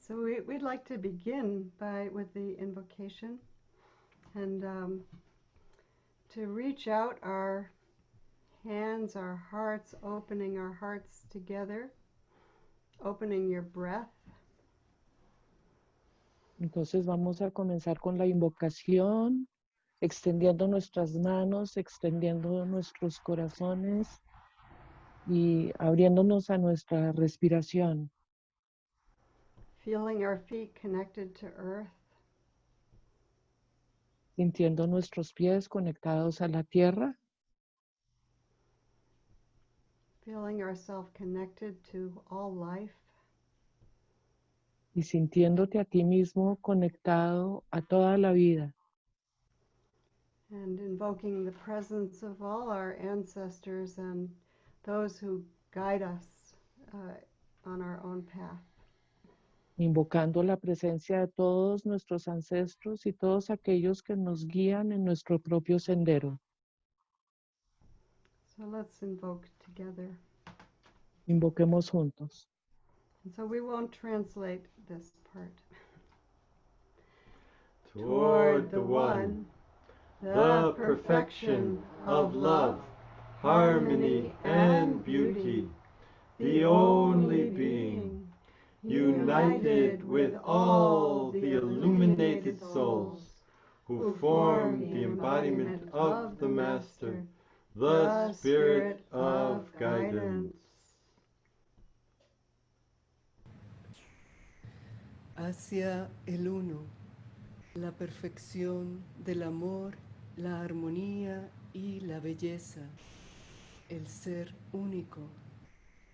So we'd like to begin with the invocation and to reach out our hands, our hearts, opening our hearts together, opening your breath. Entonces vamos a comenzar con la invocación, extendiendo nuestras manos, extendiendo nuestros corazones y abriéndonos a nuestra respiración. Feeling our feet connected to earth. Sintiendo nuestros pies conectados a la tierra. Feeling ourselves connected to all life. Y sintiéndote a ti mismo conectado a toda la vida. And invoking the presence of all our ancestors and those who guide us on our own path. Invocando la presencia de todos nuestros ancestros y todos aquellos que nos guían en nuestro propio sendero. So let's invoke together. Invoquemos juntos. And so we won't translate this part. Toward the One, the perfection of love, harmony, and beauty, the only being, united with all the illuminated souls who form the embodiment of the Master, the Spirit of guidance. Hacia el uno, la perfección del amor, la armonía y la belleza, el ser único,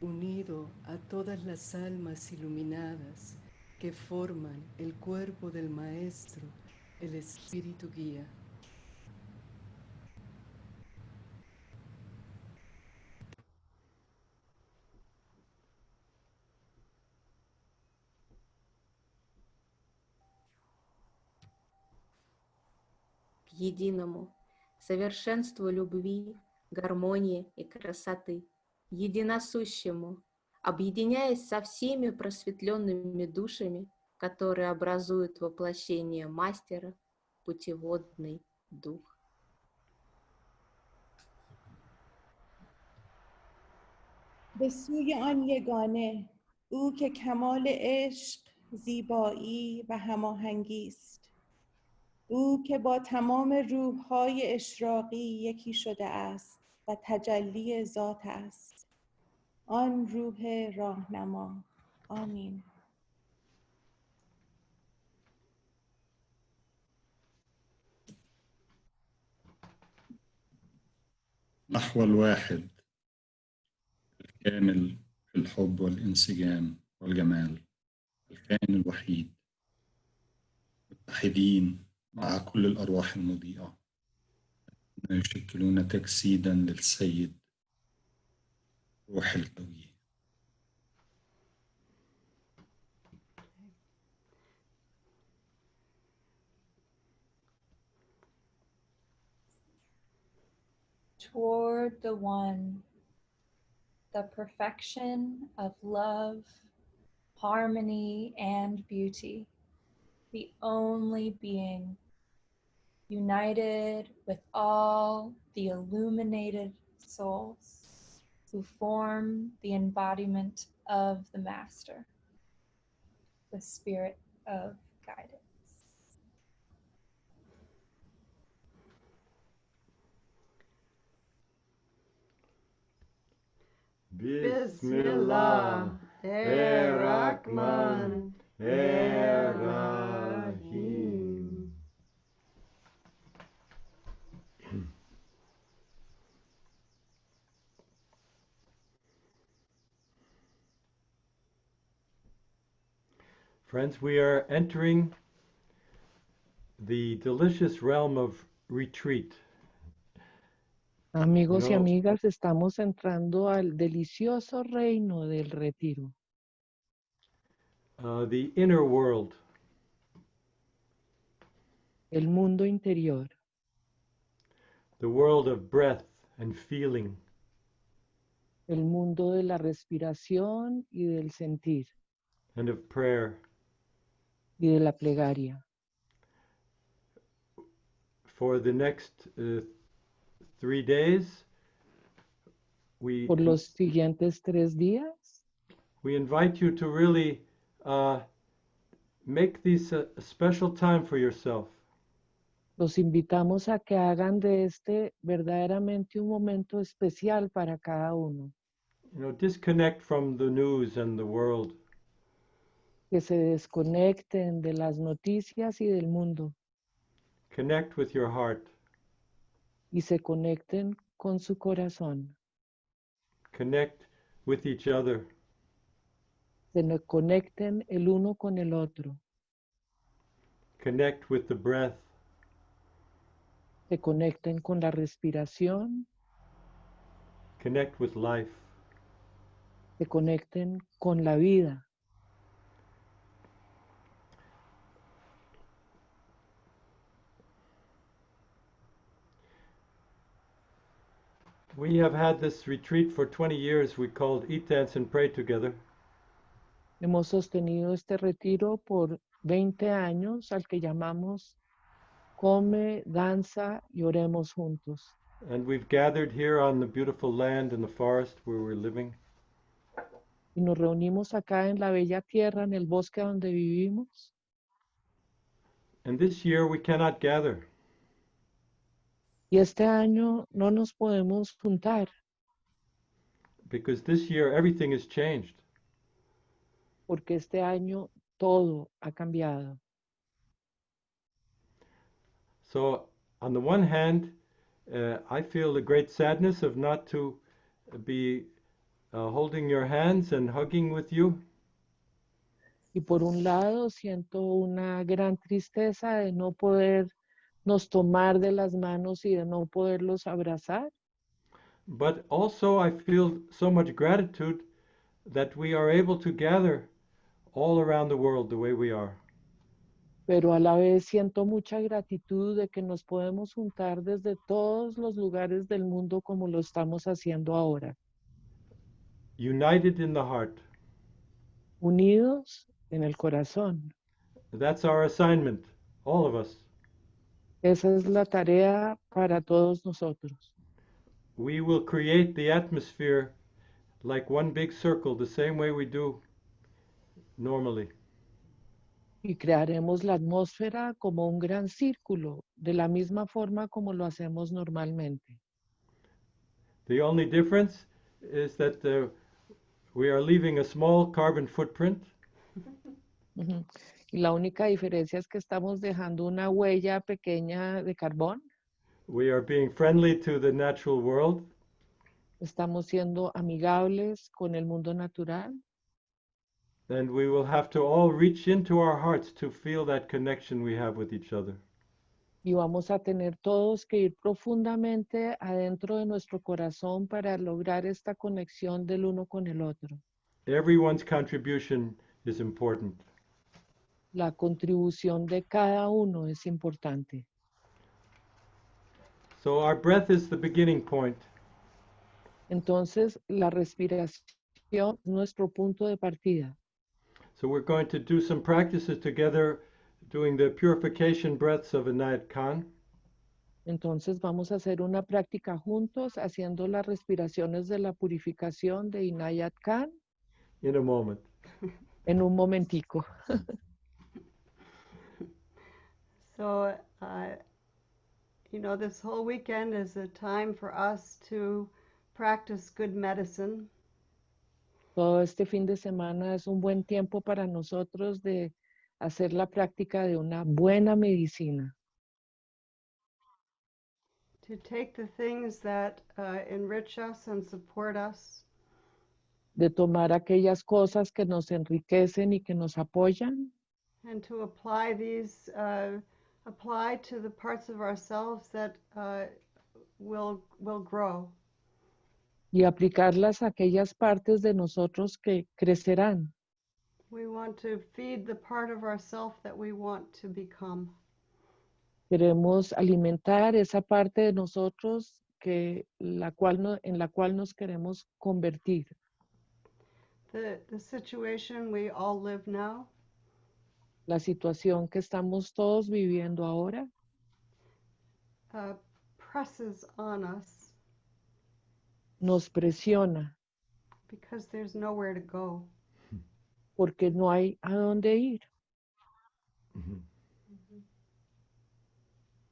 unido a todas las almas iluminadas que forman el cuerpo del Maestro, el Espíritu Guía. К единому, совершенству любви, гармонии и красоты, единосущему, объединяясь со всеми просветленными душами, которые образуют воплощение Мастера, путеводный дух. به سوی آن یگانه، او که کمال عشق، زیبایی و هماهنگی است. او که با تمام روح‌های اشراقی یکی شده است و تجلی ذات است. آن روح راهنما. آمین. نحو الواحد الكامل في الحب والانسجام والجمال، الكائن الوحيد، متحدين مع كل الأرواح المضيئة، يشكلون تجسيدا للسيد روح الكونية. Toward the One, the perfection of love, harmony, and beauty, the only being, united with all the illuminated souls who form the embodiment of the Master, the Spirit of guidance. Bismillah, Rahman, Rahim. Friends, we are entering the delicious realm of retreat. Amigos y amigas, estamos entrando al delicioso reino del retiro. The inner world. El mundo interior. The world of breath and feeling. El mundo de la respiración y del sentir. And of prayer. y de la plegaria. For the next 3 days, we Por los siguientes 3 días, invite you to really make these a special time for yourself. los invitamos a que hagan de este verdaderamente un momento especial para cada uno, You know, disconnect from the news and the world. que se desconecten de las noticias y del mundo Connect with your heart. y se conecten con su corazón, Connect with each other. conecten el uno con el otro, Connect with the breath. se conecten con la respiración, Connect with life. se conecten con la vida. We have had this retreat for 20 years we called Eat, Dance, and Pray Together. Hemos sostenido este retiro por 20 años al que llamamos Come, Danza y Oremos Juntos. And we've gathered here on the beautiful land in the forest where we're living. Y nos reunimos acá en la bella tierra, en el bosque donde vivimos. And this year we cannot gather. Y este año no nos podemos juntar Because this year everything has changed. porque este año todo ha cambiado. So, on the one hand, I feel the great sadness of not to be holding your hands and hugging with you. Y por un lado siento una gran tristeza de no podernos tomar de las manos y de no poderlos abrazar. But also, I feel so much gratitude that we are able to gather all around the world the way we are. Pero a la vez siento mucha gratitud de que nos podemos juntar desde todos los lugares del mundo como lo estamos haciendo ahora. United in the heart. Unidos en el corazón. That's our assignment, all of us. Esa es la tarea para todos nosotros. We will create the atmosphere like one big circle, the same way we do normally. Y crearemos la atmósfera como un gran círculo, de la misma forma como lo hacemos normalmente. The only difference is that we are leaving a small carbon footprint. Ujú. Y la única diferencia es que estamos dejando una huella pequeña de carbón. We are being friendly to the natural world. Estamos siendo amigables con el mundo natural. And we will have to all reach into our hearts to feel that connection we have with each other. Y vamos a tener todos que ir profundamente adentro de nuestro corazón para lograr esta conexión del uno con el otro. Everyone's contribution is important. La contribución de cada uno es importante. So our breath is the beginning point. Entonces, la respiración es nuestro punto de partida. So we're going to do some practices together doing the purification breaths of Inayat Khan. Entonces, vamos a hacer una práctica juntos haciendo las respiraciones de la purificación de Inayat Khan In a moment. en un momentico. So, this whole weekend is a time for us to practice good medicine. Todo este fin de semana es un buen tiempo para nosotros de hacer la práctica de una buena medicina. To take the things that enrich us and support us, De tomar aquellas cosas que nos enriquecen y que nos apoyan and to apply these, apply to the parts of ourselves that will grow. y aplicarlas a aquellas partes de nosotros que crecerán. We want to feed the part of ourself that we want to become. Queremos alimentar esa parte de nosotros en la cual nos queremos convertir. The situation we all live now, La situación que estamos todos viviendo ahora presses on us nos presiona because there's nowhere to go. porque no hay a dónde ir. Mhm.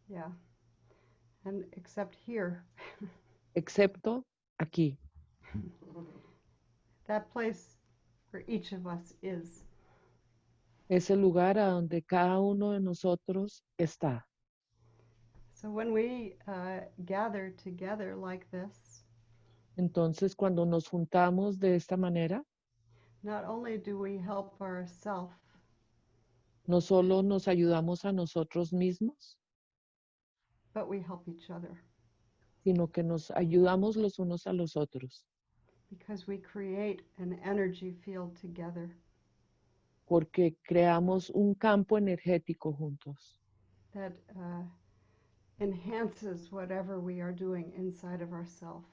Yeah. And except here, Excepto aquí, that place where each of us is. ese lugar a donde cada uno de nosotros está. So when we gather together like this, Entonces, cuando nos juntamos de esta manera, not only do we help ourselves, no solo nos ayudamos a nosotros mismos, but we help each other sino que nos ayudamos los unos a los otros, because we create an energy field together porque creamos un campo energético juntos that enhances whatever we are doing inside of ourselves.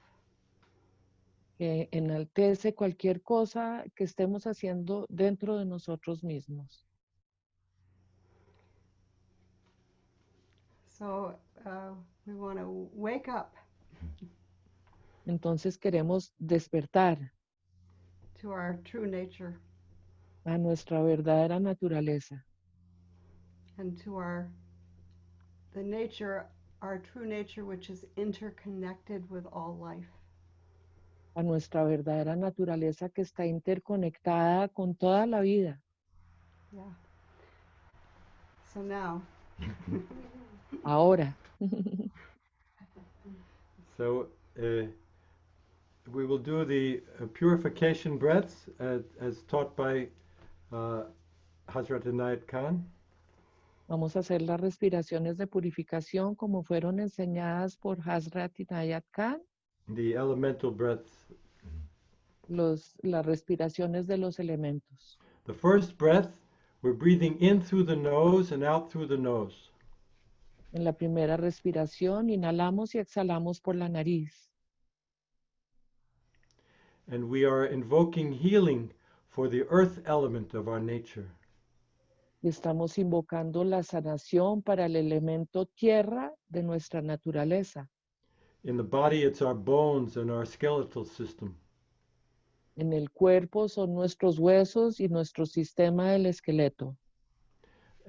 que enaltece cualquier cosa que estemos haciendo dentro de nosotros mismos. So we want to wake up Entonces queremos despertar to our true nature a nuestra verdadera naturaleza and to our true nature, which is interconnected with all life. a nuestra verdadera naturaleza que está interconectada con toda la vida. Yeah. So now, Ahora, So we will do the purification breaths as taught by Hazrat Inayat Khan. vamos a hacer las respiraciones de purificación como fueron enseñadas por Hazrat Inayat Khan, The elemental breaths. las respiraciones de los elementos. The first breath, we're breathing in through the nose and out through the nose. En la primera respiración, inhalamos y exhalamos por la nariz. And we are invoking healing for the earth element of our nature. Y estamos invocando la sanación para el elemento tierra de nuestra naturaleza. In the body, it's our bones and our skeletal system. En el cuerpo son nuestros huesos y nuestro sistema del esqueleto.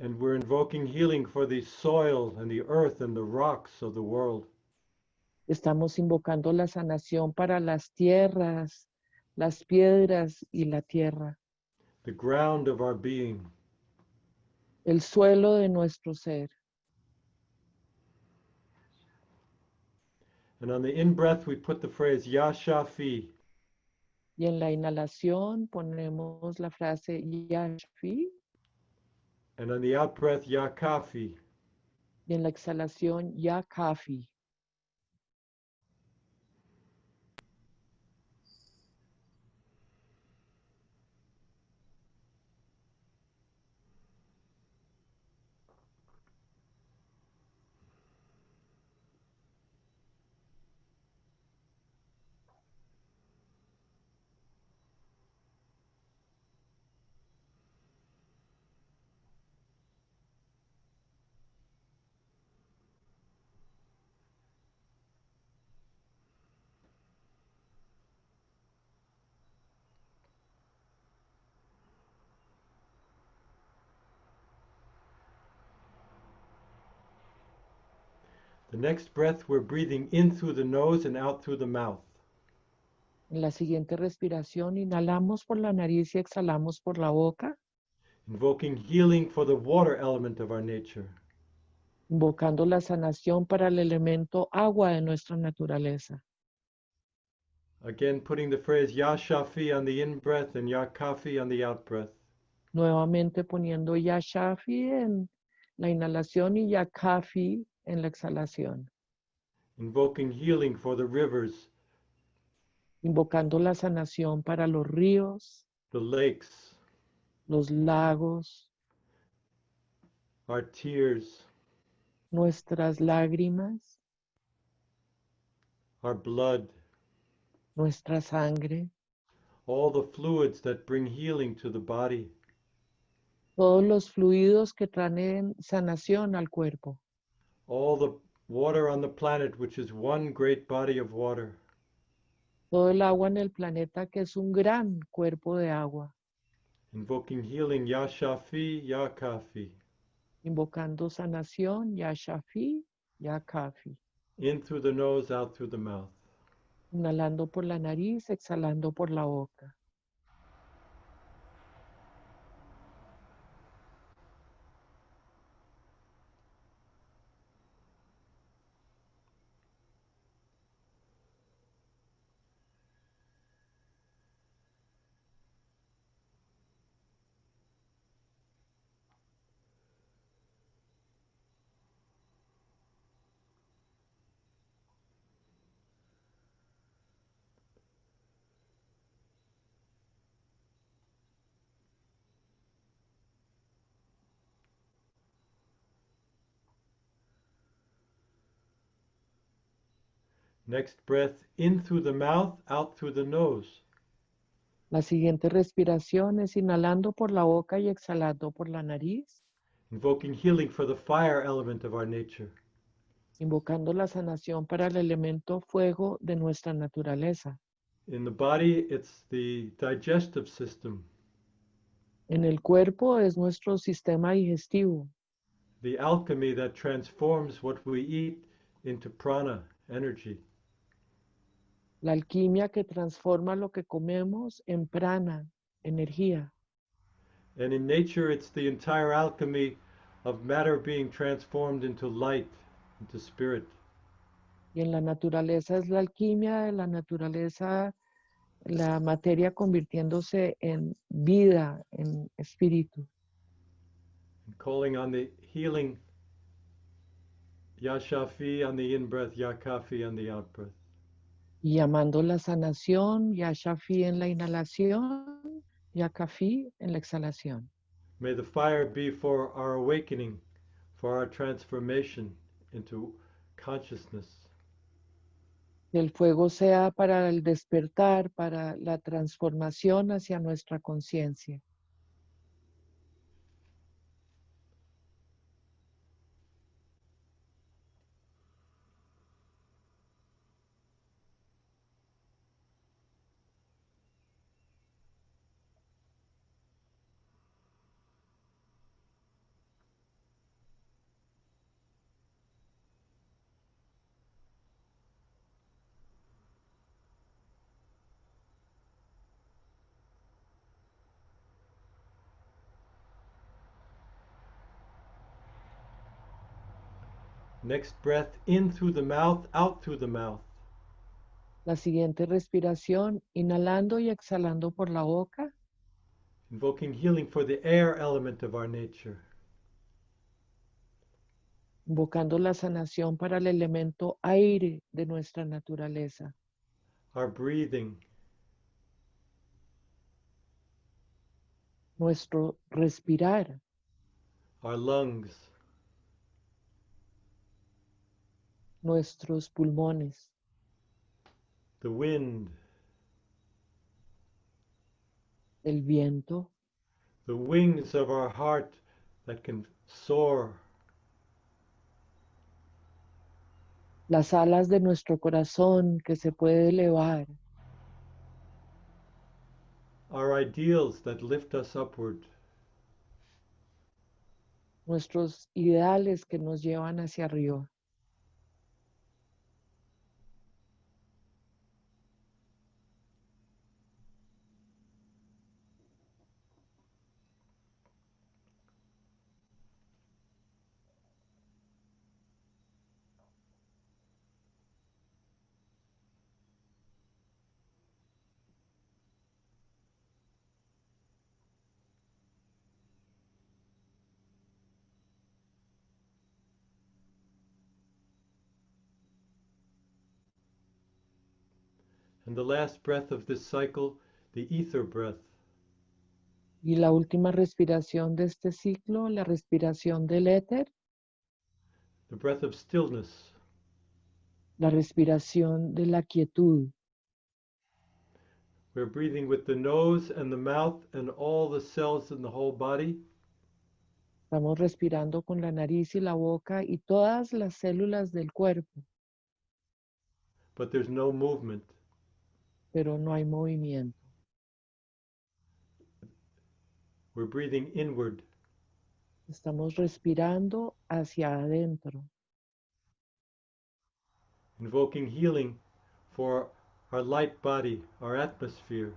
And we're invoking healing for the soil and the earth and the rocks of the world. Estamos invocando la sanación para las tierras, las piedras y la tierra, The ground of our being. el suelo de nuestro ser. And on the in-breath, we put the phrase Ya Shafi. Y en la inhalación ponemos la frase Yashfi And on the out-breath, Ya Kafi. y en la exhalación Ya Kafi. The next breath, we're breathing in through the nose and out through the mouth. En la siguiente respiración inhalamos por la nariz y exhalamos por la boca, Invoking healing for the water element of our nature. invocando la sanación para el elemento agua de nuestra naturaleza. Again, putting the phrase Ya Shafi on the in-breath and Ya Kafi on the out-breath. Nuevamente poniendo Ya Shafi en la inhalación y Ya Kafi en la exhalación. Invoking healing for the rivers, Invocando la sanación para los ríos, the lakes, los lagos, our tears, nuestras lágrimas, our blood, nuestra sangre, all the fluids that bring healing to the body. todos los fluidos que traen sanación al cuerpo, all the water on the planet, which is one great body of water, todo el agua en el planeta que es un gran cuerpo de agua, invoking healing, Ya Shafi, Ya Kafi, invocando sanación, ya Shafi, ya Kafi, in through the nose, out through the mouth. inhalando por la nariz, exhalando por la boca. Next breath, in through the mouth, out through the nose. La siguiente respiración es inhalando por la boca y exhalando por la nariz, Invoking healing for the fire element of our nature. invocando la sanación para el elemento fuego de nuestra naturaleza. In the body, it's the digestive system, En el cuerpo es nuestro sistema digestivo, the alchemy that transforms what we eat into prana, energy. la alquimia que transforma lo que comemos en prana, energía. And in nature, it's the entire alchemy of matter being transformed into light, into spirit. Y en la naturaleza es la alquimia de la naturaleza, la materia convirtiéndose en vida, en espíritu. And calling on the healing Ya Shafi on the in breath, Ya Kafi on the out breath. Y llamando la sanación, ya Shafi en la inhalación, ya Kafi en la exhalación. May the fire be for our awakening, for our transformation into consciousness. Que el fuego sea para el despertar, para la transformación hacia nuestra conciencia. Next breath, in through the mouth, out through the mouth. La siguiente respiración, inhalando y exhalando por la boca, Invoking healing for the air element of our nature. invocando la sanación para el elemento aire de nuestra naturaleza. Our breathing, Nuestro respirar, our lungs, nuestros pulmones, the wind, el viento, the wings of our heart that can soar, las alas de nuestro corazón que se puede elevar, our ideals that lift us upward. nuestros ideales que nos llevan hacia arriba. And the last breath of this cycle, the ether breath. Y la última respiración de este ciclo, la respiración del éter, The breath of stillness, la respiración de la quietud. we're breathing with the nose and the mouth and all the cells in the whole body. Estamos respirando con la nariz y la boca y todas las células del cuerpo, but there's no movement. pero no hay movimiento. We're breathing inward. Estamos respirando hacia adentro, Invoking healing for our light body, our atmosphere.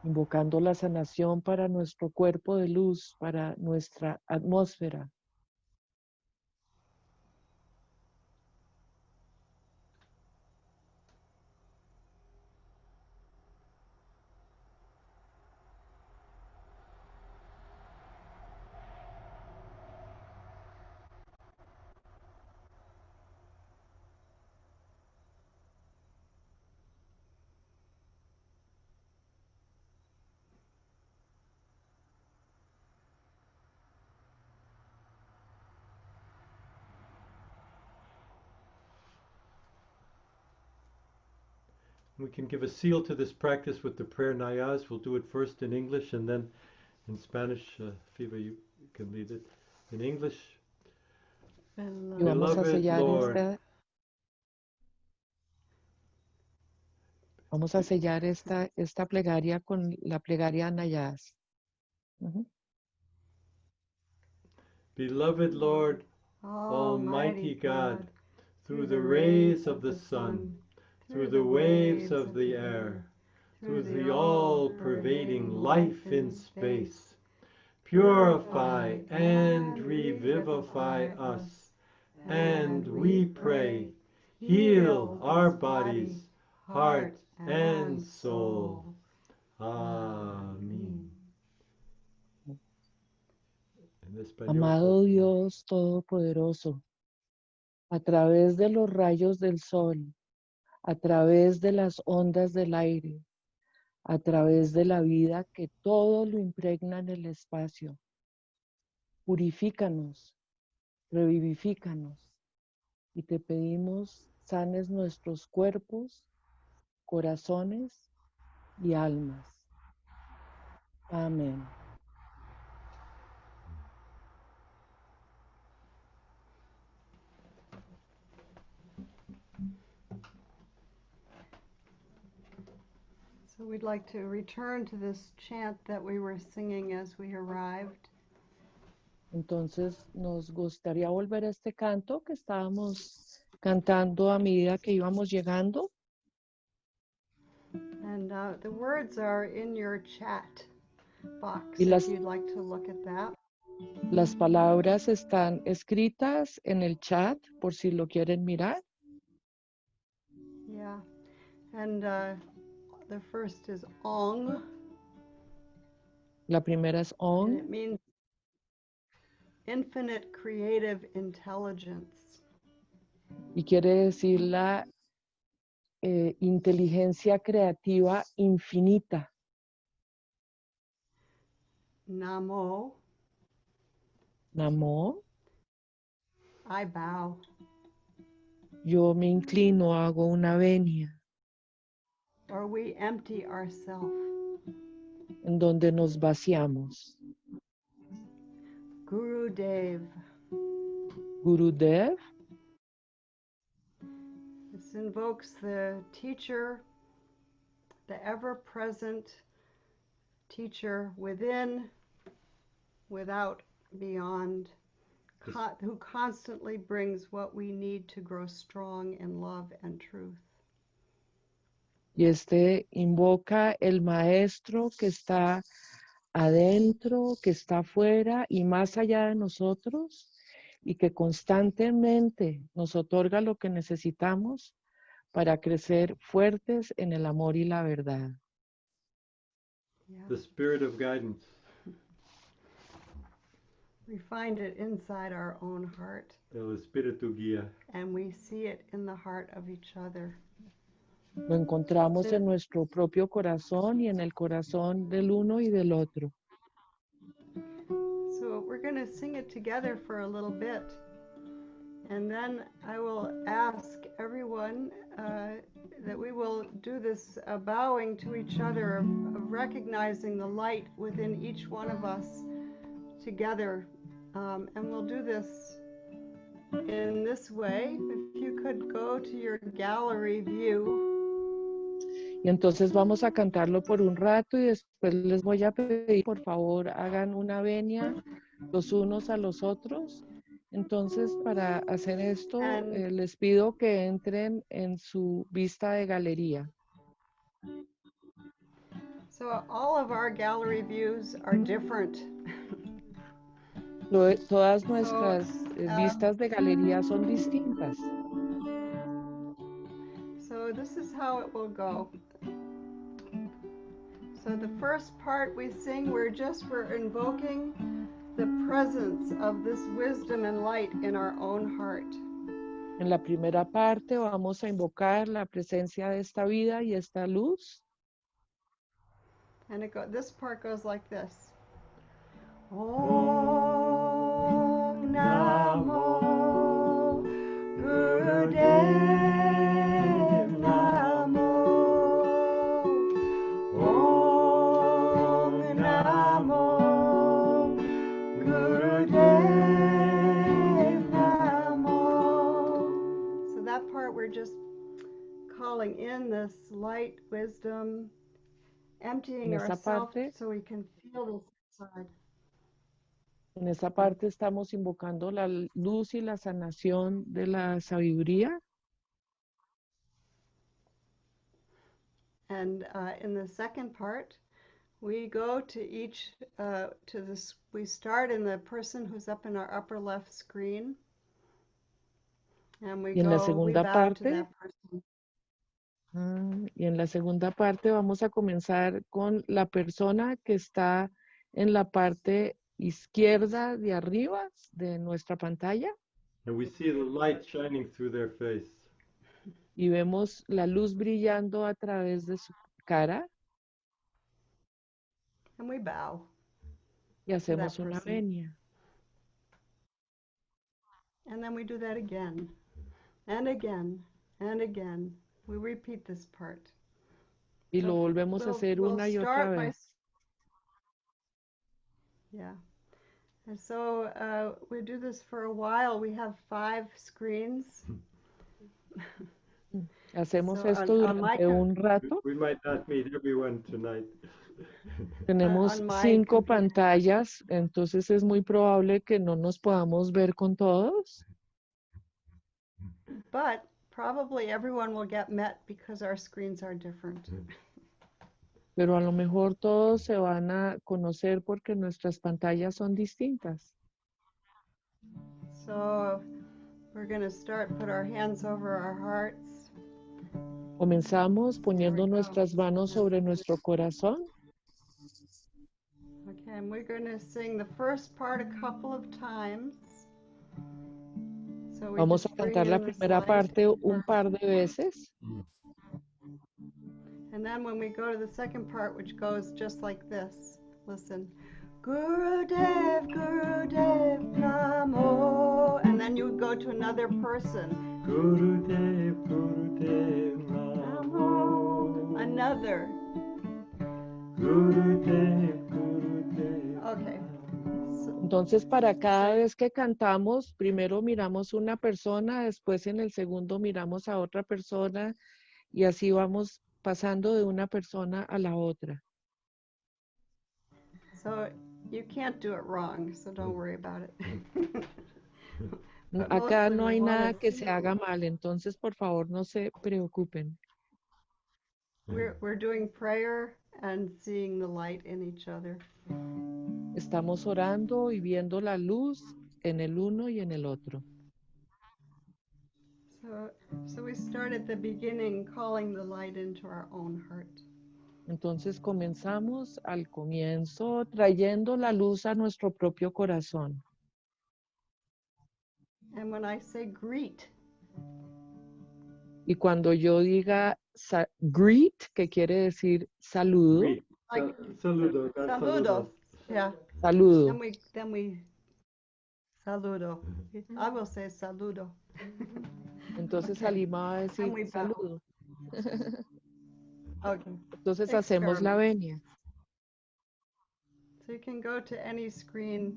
invocando la sanación para nuestro cuerpo de luz, para nuestra atmósfera. We can give a seal to this practice with the prayer Nayaz. We'll do it first in English and then in Spanish. Fiva, you can lead it. In English, Y vamos a Beloved sellar Lord. esta plegaria con la plegaria Nayaz. Beloved Lord, Almighty God, through the rays of the sun, through the waves of the air, through the all-pervading life in space, purify and revivify us, and we pray, heal our bodies, heart, and soul. Amén. Amado Dios Todopoderoso, a través de los rayos del sol, a través de las ondas del aire, a través de la vida que todo lo impregna en el espacio, purifícanos, revivifícanos, y te pedimos sanes nuestros cuerpos, corazones y almas. Amén. So we'd like to return to this chant that we were singing as we arrived. Entonces nos gustaría volver a este canto que estábamos cantando a medida que íbamos llegando. And the words are in your chat box Y if you'd like to look at that. Las palabras están escritas en el chat por si lo quieren mirar. Yeah. And the first is Ong. La primera es And On it means infinite creative intelligence. y quiere decir la inteligencia creativa infinita. Namo, Namo, I bow. yo me inclino, hago una venia, Or we empty ourselves. en donde nos vaciamos. Gurudev. Gurudev, This invokes the teacher, the ever-present teacher within, without, beyond, who constantly brings what we need to grow strong in love and truth. y este invoca el maestro que está adentro, que está afuera y más allá de nosotros, y que constantemente nos otorga lo que necesitamos para crecer fuertes en el amor y la verdad. Yeah. The spirit of guidance. We find it inside our own heart, El espíritu guía. and we see it in the heart of each other. Lo encontramos en nuestro propio corazón y en el corazón del uno y del otro. So we're going to sing it together for a little bit. And then I will ask everyone that we will do this bowing to each other, of recognizing the light within each one of us together And we'll do this in this way. If you could go to your gallery view. Y entonces vamos a cantarlo por un rato y después les voy a pedir, por favor, hagan una venia los unos a los otros. Entonces, para hacer esto, les pido que entren en su vista de galería. So all of our gallery views are different. Todas nuestras vistas de galería son distintas. So this is how it will go. So the first part we sing, we're invoking the presence of this wisdom and light in our own heart. En la primera parte vamos a invocar la presencia de esta vida y esta luz. And this part goes like this. Om Namo Gurudev Namo. Om Namo Gurudev Namo. So that part we're just calling in this light wisdom, emptying ourselves so we can feel this inside. En esa parte estamos invocando la luz y la sanación de la sabiduría. And in the second part, we go to we start in the person who's up in our upper left screen. And we Y en la bow segunda to parte, that person. Y en la segunda parte vamos a comenzar con la persona que está en la parte izquierda de arriba de nuestra pantalla. And we see the light shining through their face. Y vemos la luz brillando a través de su cara. And we bow. Y hacemos una venia. And then we do that again, and again, and again. We repeat this part. Y lo volvemos a hacer una y otra vez. Yeah. And so we do this for a while. We have 5 screens. Hacemos esto durante un rato. We might not meet everyone tonight. Tenemos 5 pantallas, entonces es muy probable que no nos podamos ver con todos. But probably everyone will get met because our screens are different. Pero a lo mejor todos se van a conocer porque nuestras pantallas son distintas. So we're going to put our hands over our hearts. Comenzamos poniendo nuestras manos sobre nuestro corazón. Okay, and we're going to sing the first part a couple of times. So Vamos a cantar la primera parte un par de veces. And then when we go to the second part, which goes just like this, listen. Gurudev, Gurudev, Namo. And then you go to another person. Gurudev, Gurudev, Namo. Another. Gurudev, Gurudev. Okay. Entonces, para cada vez que cantamos, primero miramos una persona, después en el segundo miramos a otra persona y así vamos pasando de una persona a la otra. So you can't do it wrong, so don't worry about it. Acá no hay nada que se haga mal, entonces por favor no se preocupen. We're doing prayer and seeing the light in each other. Estamos orando y viendo la luz en el uno y en el otro. So we start at the beginning calling the light into our own heart. Entonces comenzamos al comienzo trayendo la luz a nuestro propio corazón. And when I say greet, y cuando yo diga greet, que quiere decir saludo. Greet. Saludo. Saludo. Yeah. Saludo. Then we saludo. I will say saludo. Entonces Okay. Halima va a decir saludo. Okay. Entonces hacemos la venia. So you can go to any screen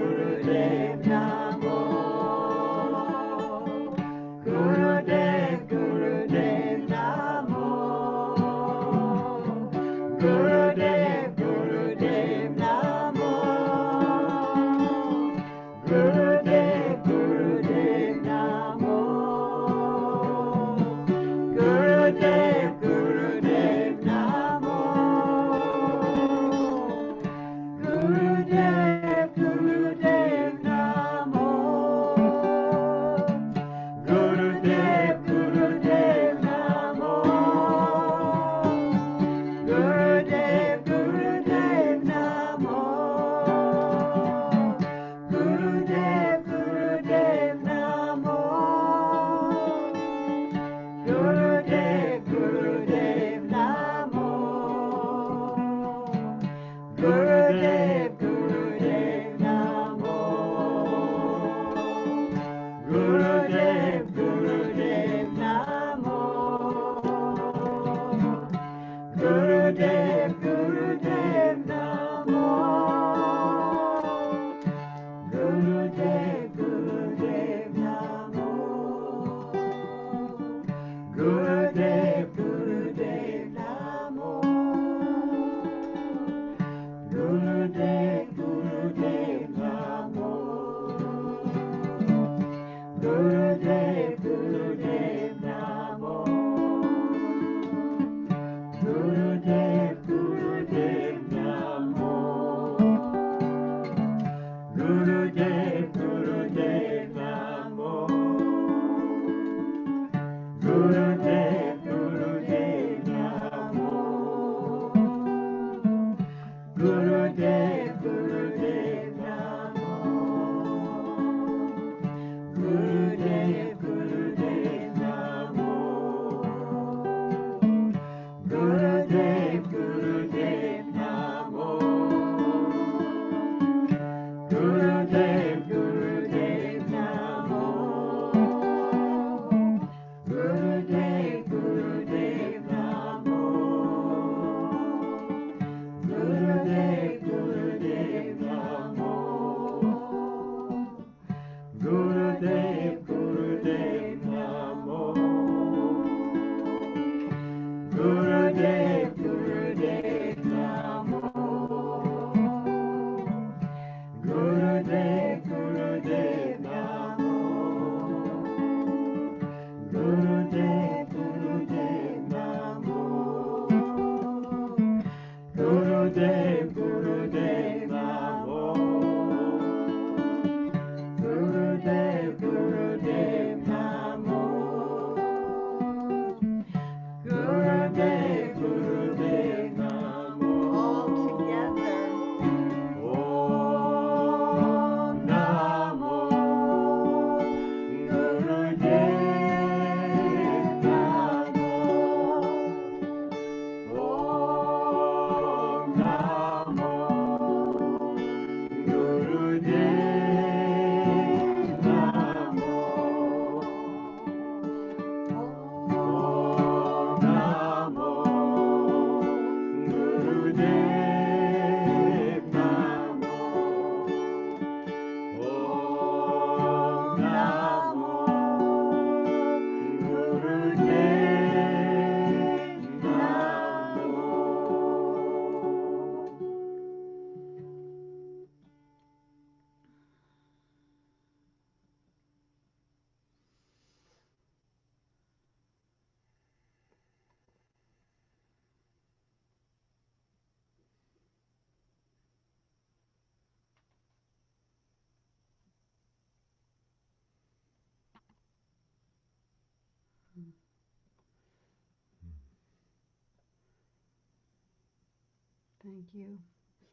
Thank you.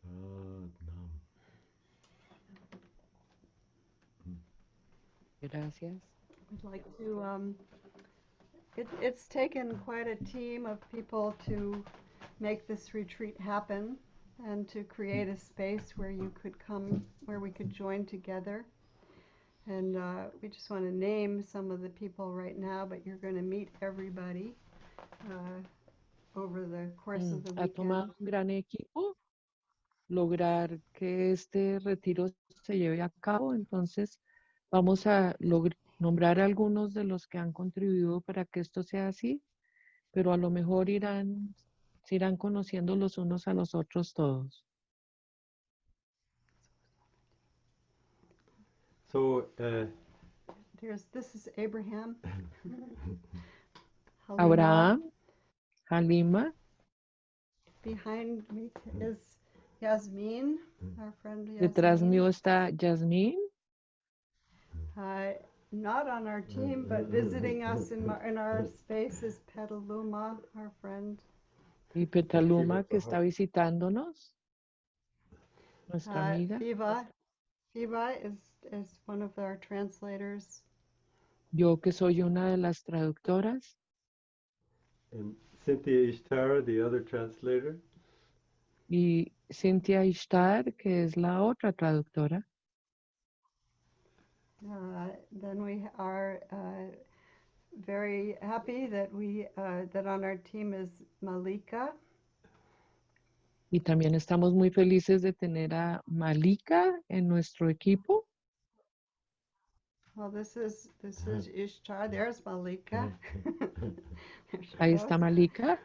Sadnam. Gracias. We'd like to, it's taken quite a team of people to make this retreat happen and to create a space where you could come, where we could join together. And we just want to name some of the people right now, but you're going to meet everybody over the course of the Ha tomado weekend. un gran equipo lograr que este retiro se lleve a cabo, entonces vamos a nombrar a algunos de los que han contribuido para que esto sea así, pero a lo mejor se irán conociendo los unos a los otros todos. So, This is Abraham. Halima. Abraham, Halima, Behind me is Yasmin, our friend detrás Yasmin. mío está Yasmín, Not on our team, but visiting us in our space is Petaluma, our friend. y Petaluma que está visitándonos, nuestra amiga. Fiva is one of our translators. Yo que soy una de las traductoras. and Cynthia Ishtara, the other translator. Y Cynthia Ishtar, que es la otra traductora. Then we are very happy that that on our team is Malika. Y también estamos muy felices de tener a Malika en nuestro equipo. Well, this is Ishtar. There's Malika. There she Ahí goes. está Malika.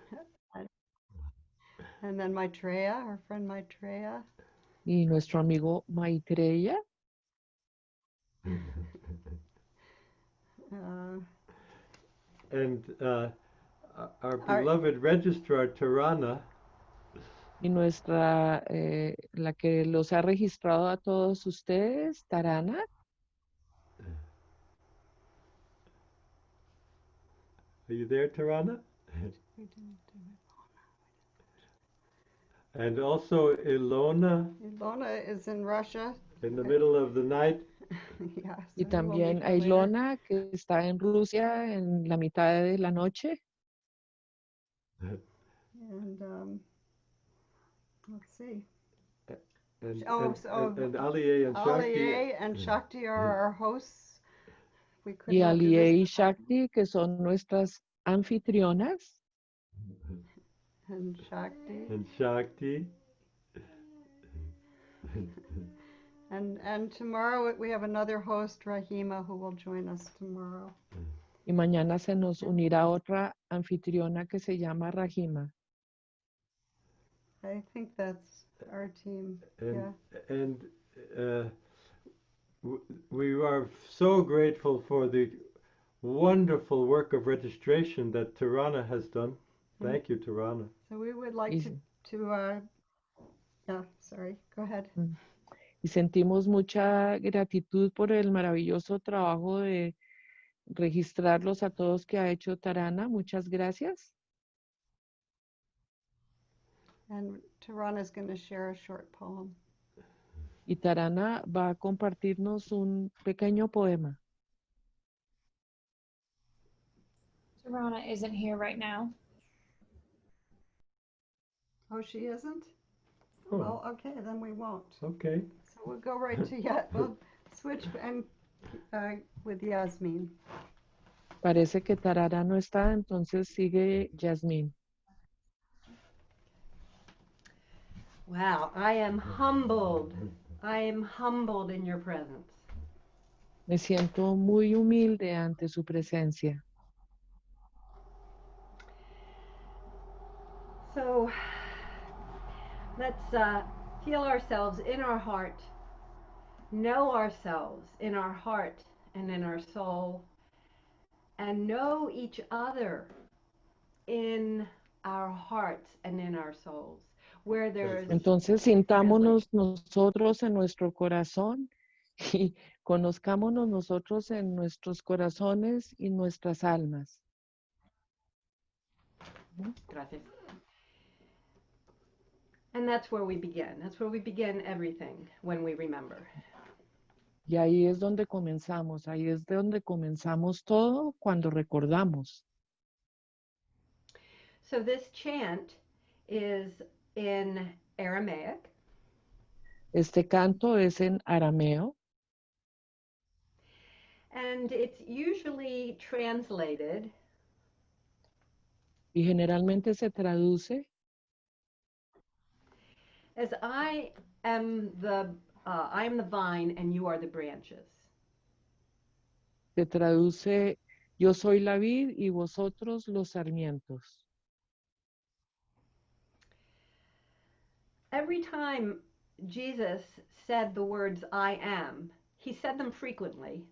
And then Maitreya, our friend Maitreya. Y nuestro amigo Maitreya. And our beloved registrar, Tarana. Y nuestra, la que los ha registrado a todos ustedes, Tarana. Are you there, Tarana? And also Ilona. Ilona is in Russia. In the middle of the night. Yeah, so Y we will también meet a her later. Ilona, que está en Rusia en la mitad de la noche. And let's see. And Aliye and Shakti. and Shakti are our hosts. We could Y not do Aliye y this. Shakti, que son nuestras anfitrionas. And Shakti. And Shakti. And tomorrow we have another host, Rahima, who will join us tomorrow. Y mañana se nos unirá otra anfitriona que se llama Rahima. I think that's our team. And, Yeah. and we are so grateful for the wonderful work of registration that Tarana has done. Thank you, Tarana. So we would like yeah, sorry, go ahead. Y sentimos mucha gratitud por el maravilloso trabajo de registrarlos a todos que ha hecho Tarana. Muchas gracias. And Tarana is going to share a short poem. Y Tarana va a compartirnos un pequeño poema. Tarana isn't here right now. Oh, she isn't? Oh. Well, okay, then we won't. Okay. So we'll go right to we'll switch and with Yasmin. Parece que Tarana no está, entonces sigue Yasmin. Wow, I am humbled. I am humbled in your presence. Me siento muy humilde ante su presencia. So let's feel ourselves in our heart, know ourselves in our heart and in our soul, and know each other in our hearts and in our souls. Where there's Entonces sintámonos nosotros en nuestro corazón y conozcámonos nosotros en nuestros corazones y nuestras almas. Gracias. And that's where we begin. That's where we begin everything when we remember. Y ahí es donde comenzamos, ahí es de donde comenzamos todo cuando recordamos. So this chant is in Aramaic, Este canto es en arameo and it's usually translated y generalmente se traduce as I am the vine and you are the branches. se traduce yo soy la vid y vosotros los sarmientos. Every time Jesus said the words I am, he said them frequently,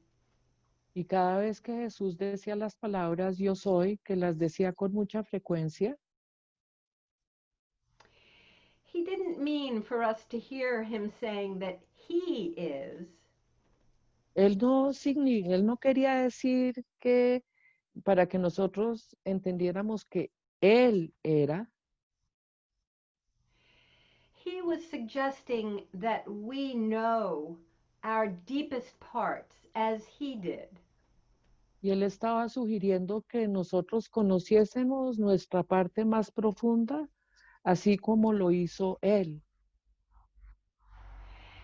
Y cada vez que Jesús decía las palabras yo soy, que las decía con mucha frecuencia, he didn't mean for us to hear him saying that he is. él no quería decir que para que nosotros entendiéramos que él era, He was suggesting that we know our deepest parts as he did. y él estaba sugiriendo que nosotros conociésemos nuestra parte más profunda, así como lo hizo él.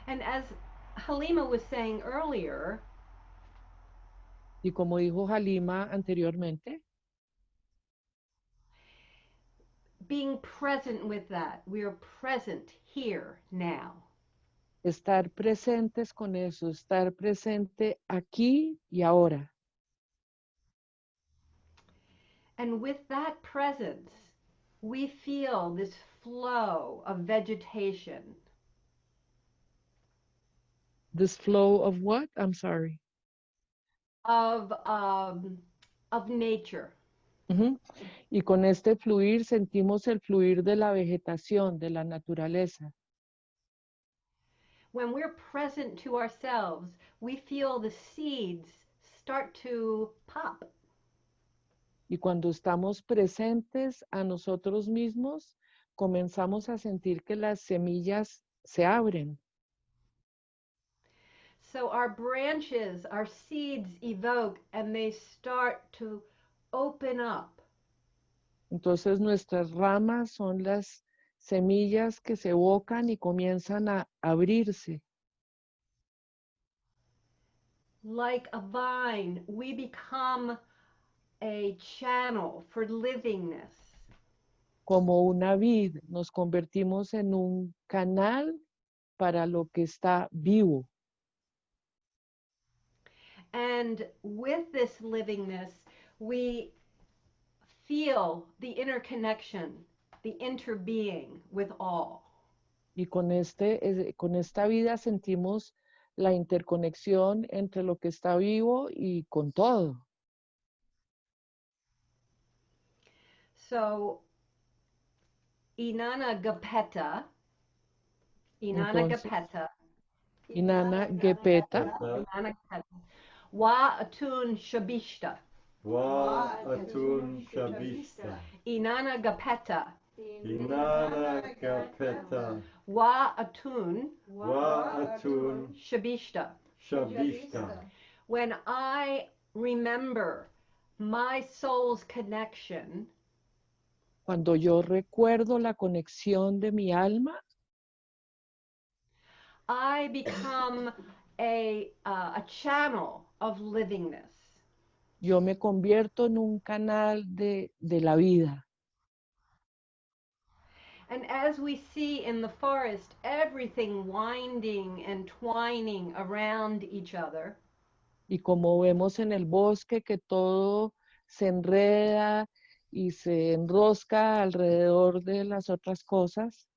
And as Halima was saying earlier, Y como dijo Halima anteriormente, being present with that, we are present here now. estar presentes con eso, estar presente aquí y ahora. And with that presence, we feel this flow of vegetation, This flow of what? I'm sorry. of nature. Ujú. Y con este fluir sentimos el fluir de la vegetación, de la naturaleza. When we're present to ourselves, we feel the seeds start to pop. Y cuando estamos presentes a nosotros mismos, comenzamos a sentir que las semillas se abren. So our branches, our seeds evoke and they start to open up. Entonces nuestras ramas son las semillas que se evocan y comienzan a abrirse. Like a vine, we become a channel for livingness. Como una vid, nos convertimos en un canal para lo que está vivo. And with this livingness, we feel the interconnection, the interbeing with all. Y con esta vida sentimos la interconexión entre lo que está vivo y con todo. So, Inanna Gapeta, Entonces, Inanna Gepeta, Wa Atun Shabishta. Wa atun shabista. Inanna Gapeta. Inanna kapeta. Wa Atun Wa atun Shabishta. shabista. When I remember my soul's connection, cuando yo recuerdo la conexión de mi alma, I become a channel of livingness. yo me convierto en un canal de la vida. And as we see in the forest, everything winding and twining around each other, Y como vemos en el bosque que todo se enreda y se enrosca alrededor de las otras cosas.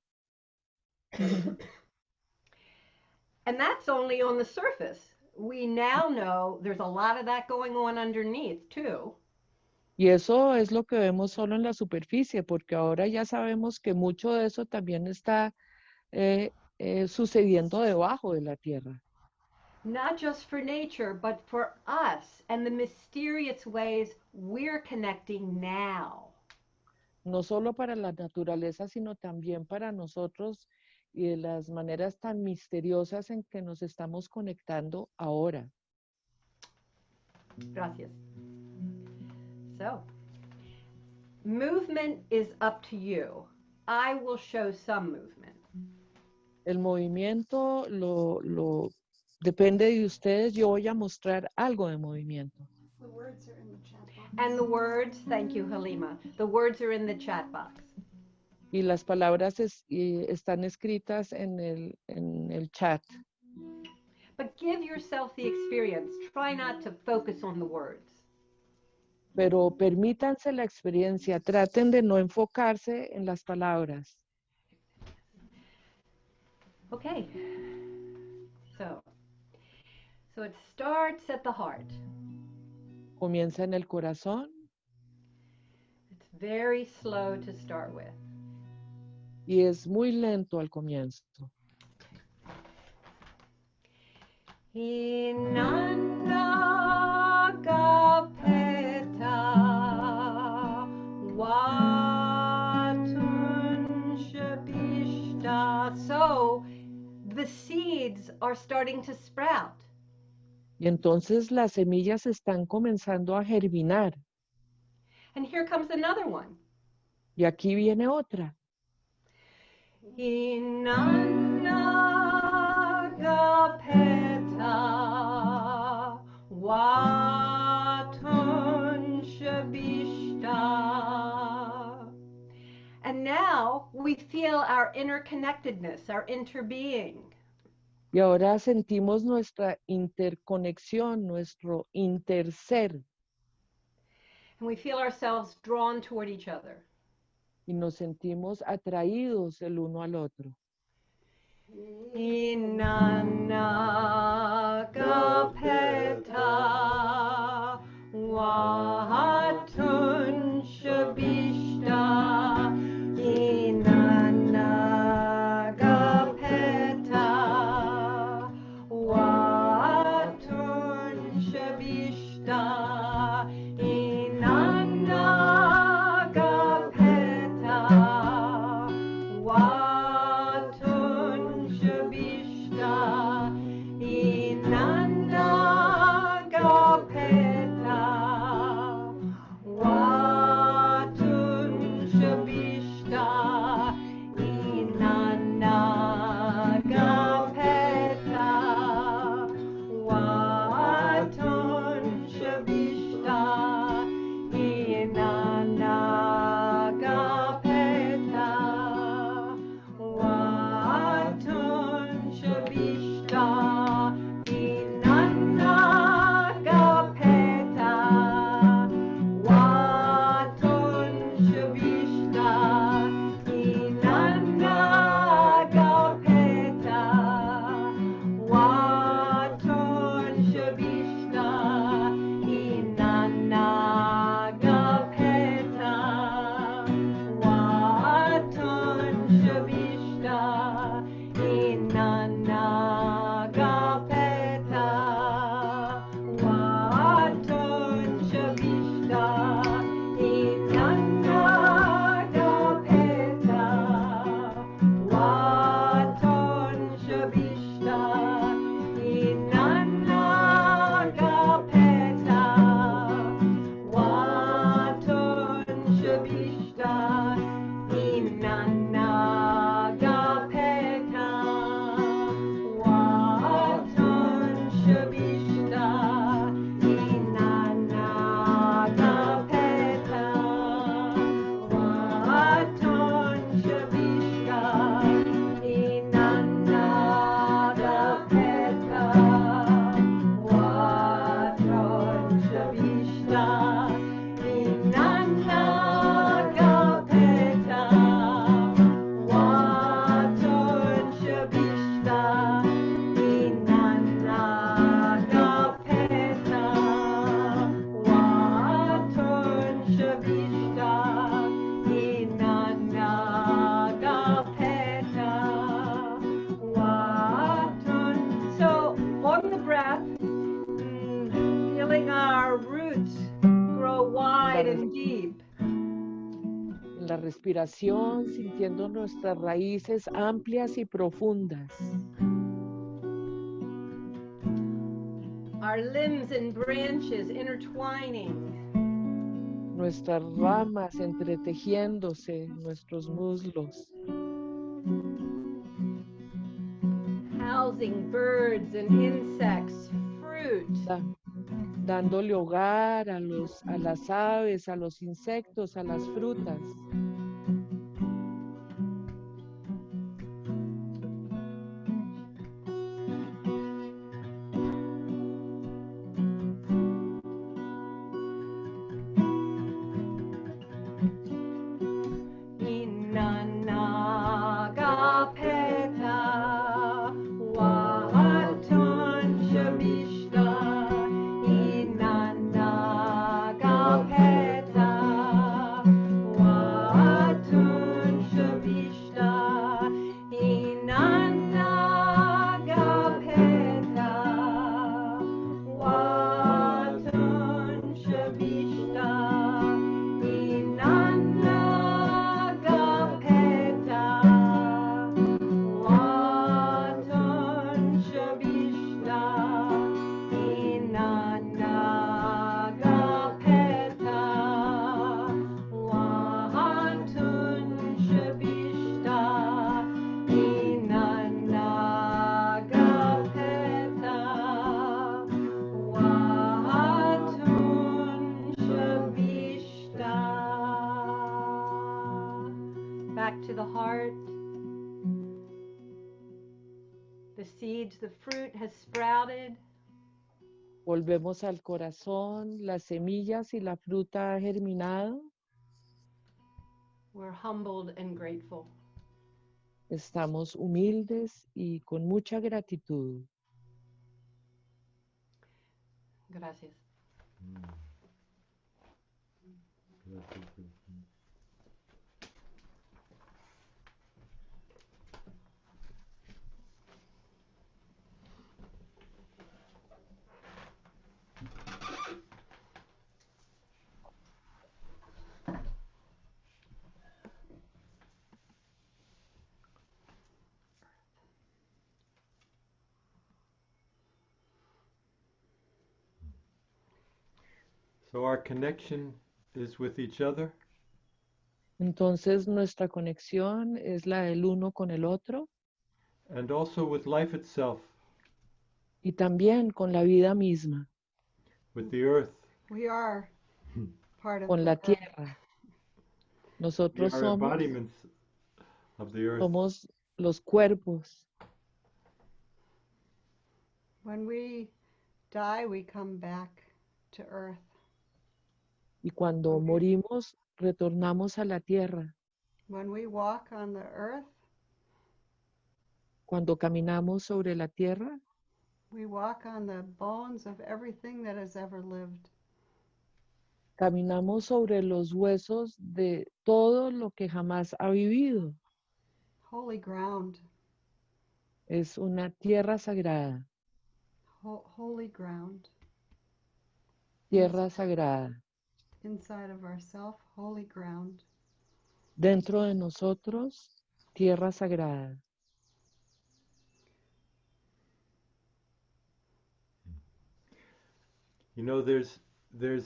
and that's only on the surface. We now know there's a lot of that going on underneath too. Y eso es lo que vemos solo en la superficie, porque ahora ya sabemos que mucho de eso también está sucediendo debajo de la tierra. Not just for nature, but for us and the mysterious ways we're connecting now. no solo para la naturaleza, sino también para nosotros y de las maneras tan misteriosas en que nos estamos conectando ahora. Gracias. So, movement is up to you. I will show some movement. El movimiento depende de ustedes. Yo voy a mostrar algo de movimiento. The words are in the chat box. And the words, thank you, Halima. The words are in the chat box. Y las palabras están escritas en el chat. But give yourself the experience. Try not to focus on the words. Pero permítanse la experiencia, traten de no enfocarse en las palabras. Okay. So it starts at the heart. Comienza en el corazón It's very slow to start with. y es muy lento al comienzo. Inanagapeta Watunshapishta. So the seeds are starting to sprout. Y entonces las semillas están comenzando a germinar. And here comes another one. Y aquí viene otra. Inanagapeta Watunshabishta. And now we feel our interconnectedness, our interbeing. Y ahora sentimos nuestra interconexión, nuestro interser. And we feel ourselves drawn toward each other. Y nos sentimos atraídos el uno al otro. Inanagapeta Watunshabishta. Inanagapeta Watunshabishta. Inanagapeta Watunshabishta. Inanagapeta Watunshabishta. Inanagapeta Watunshabishta. Inanagapeta Watunshabishta. Inanagapeta Watunshabishta. Inanagapeta Watunshabishta. Inanagapeta Watunshabishta. Inanagapeta Watunshabishta. Inanagapeta Watunshabishta. Inanagapeta Watunshabishta. Inanagapeta Watunshabishta. Inanagapeta Watunshabishta. Inanagapeta Watunshabishta. Inanagapeta Watunshabishta. Inanagapeta Watunshabishta. Inanagapeta So on the breath, feeling our roots grow wide and deep. En la respiración, sintiendo nuestras raíces amplias y profundas. Our limbs and branches intertwining. Nuestras ramas entretejiéndose en nuestros muslos. Housing birds and insects, fruit. Dándole hogar a las aves, a los insectos, a las frutas. Back to the heart. The seeds, the fruit has sprouted. Volvemos al corazón, las semillas y la fruta ha germinado. We're humbled and grateful. Estamos humildes y con mucha gratitud. Gracias. So our connection is with each other. Entonces nuestra conexión es la del uno con el otro. And also with life itself. Y también con la vida misma. With the earth. We are part of con the la earth. tierra. Nosotros We are embodiments of the earth. somos los cuerpos. When we die, we come back to earth. Y cuando morimos, retornamos a la tierra. When we walk on the earth, cuando caminamos sobre la tierra, we walk on the bones of everything that has ever lived. Caminamos sobre los huesos de todo lo que jamás ha vivido. Holy ground. Es una tierra sagrada. Holy ground. Tierra sagrada. Inside of ourself, holy ground. Dentro de nosotros, tierra sagrada. You know, there's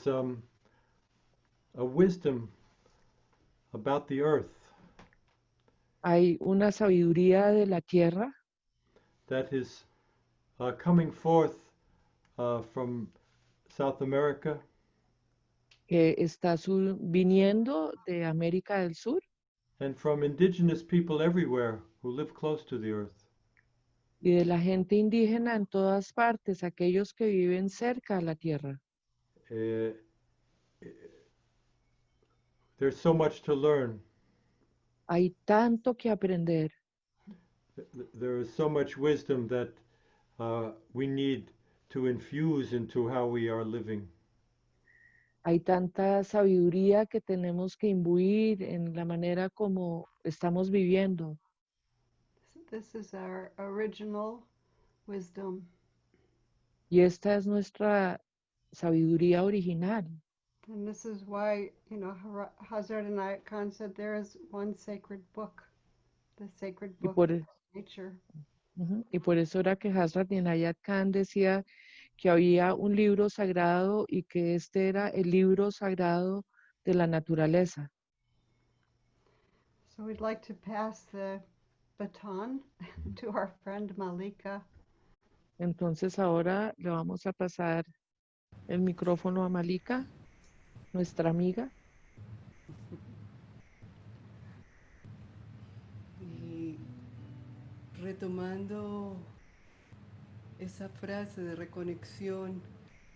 a wisdom about the earth. Hay una sabiduría de la tierra that is coming forth from South America. Que está viniendo de América del Sur. And from indigenous people everywhere who live close to the earth. Y de la gente indígena en todas partes, aquellos que viven cerca a la tierra. There's so much to learn. Hay tanto que aprender. There is so much wisdom that we need to infuse into how we are living. Hay tanta sabiduría que tenemos que imbuir en la manera como estamos viviendo. This is our original wisdom. Y esta es nuestra sabiduría original. And this is why, Hazrat Inayat Khan said there is one sacred book, the sacred Y book por, of nature. y por eso era que Hazrat Inayat Khan decía que había un libro sagrado y que este era el libro sagrado de la naturaleza. So we'd like to pass the baton to our friend Malika. Entonces ahora le vamos a pasar el micrófono a Malika, nuestra amiga. Y retomando esa frase de reconexión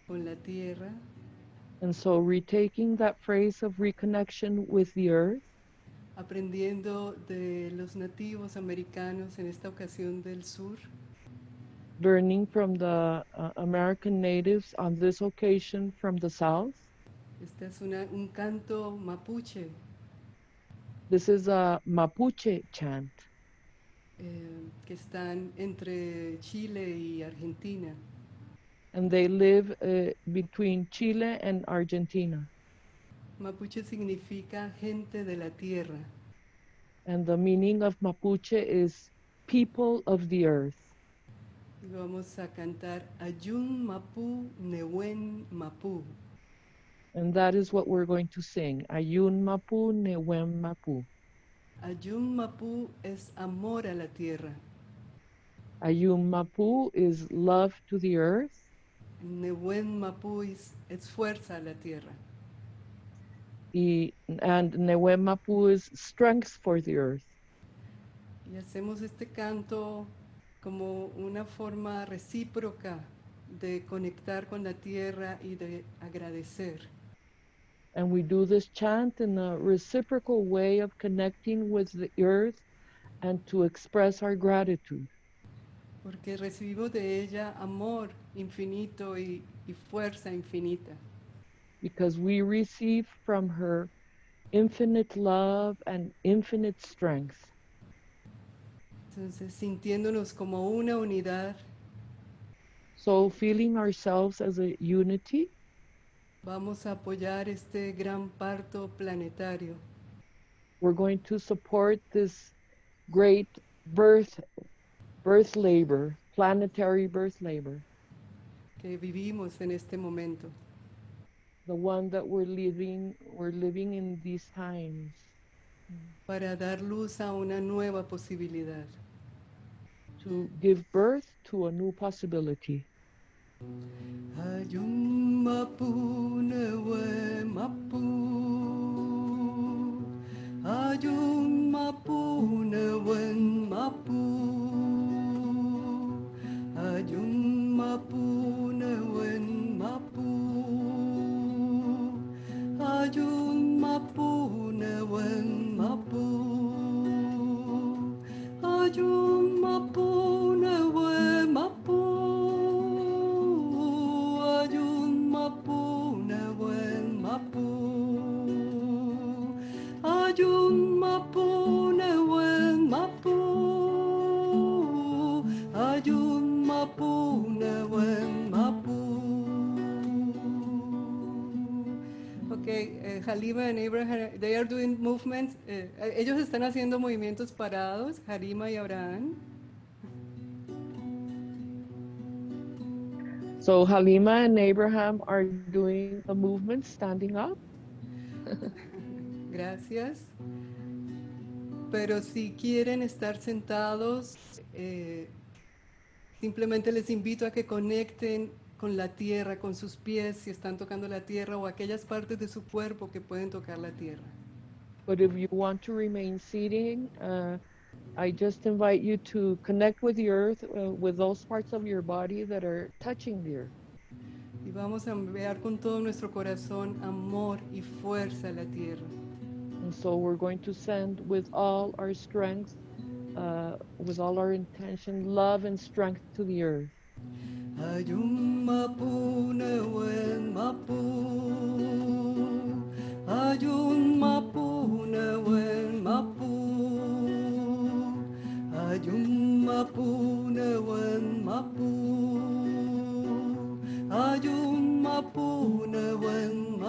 con la tierra, And so retaking that phrase of reconnection with the earth, aprendiendo de los nativos americanos, en esta ocasión del sur, learning from the American natives on this occasion from the south. este es un canto mapuche This is a Mapuche chant, que están entre Chile y Argentina. and they live between Chile and Argentina. Mapuche significa gente de la tierra. And the meaning of Mapuche is people of the earth. Y vamos a cantar Ayun Mapu Newen Mapu. And that is what we're going to sing. Ayun Mapu Newem Mapu. Ayun Mapu es amor a la tierra. Ayun Mapu is love to the earth. Newen Mapu es fuerza a la tierra. And Newem Mapu is strength for the earth. Y hacemos este canto como una forma recíproca de conectar con la tierra y de agradecer. And we do this chant in a reciprocal way of connecting with the earth and to express our gratitude. Porque recibimos de ella amor infinito y fuerza infinita. Because we receive from her infinite love and infinite strength. Entonces, sintiéndonos como una unidad, So feeling ourselves as a unity, vamos a apoyar este gran parto planetario we're going to support this great birth labor, planetary birth labor, que vivimos en este momento. the one that we're living in these times, Para dar luz a una nueva posibilidad. to give birth to a new possibility. Ayun Mapu Newe Mapu. Ayun Mapu Newen Mapu. Ayun Mapu Newen Mapu. Ayun Mapu Newen Mapu. Ayun Mapu Newen Mapu. Ayun Mapu Newen Mapu. Ayun Mapu Newen Mapu. Ayun Mapu Newen Mapu. Okay, Halima and Abraham, they are doing movements. Ellos están haciendo movimientos parados, Halima y Abraham. So Halima and Abraham are doing the movement standing up. Gracias. Pero si quieren estar sentados, simplemente les invito a que conecten con la tierra, con sus pies, si están tocando la tierra, o aquellas partes de su cuerpo que pueden tocar la tierra. But if you want to remain seating, I just invite you to connect with the earth, with those parts of your body that are touching the earth. Y vamos a enviar con todo nuestro corazón amor y fuerza a la tierra. And so we're going to send with all our strength, with all our intention, love and strength to the earth. Ayun Mapu Newen Mapu. Ayun Mapu Newen Mapu. Ayun Mapu Newen Mapu. Ayun Mapu Newen Mapu.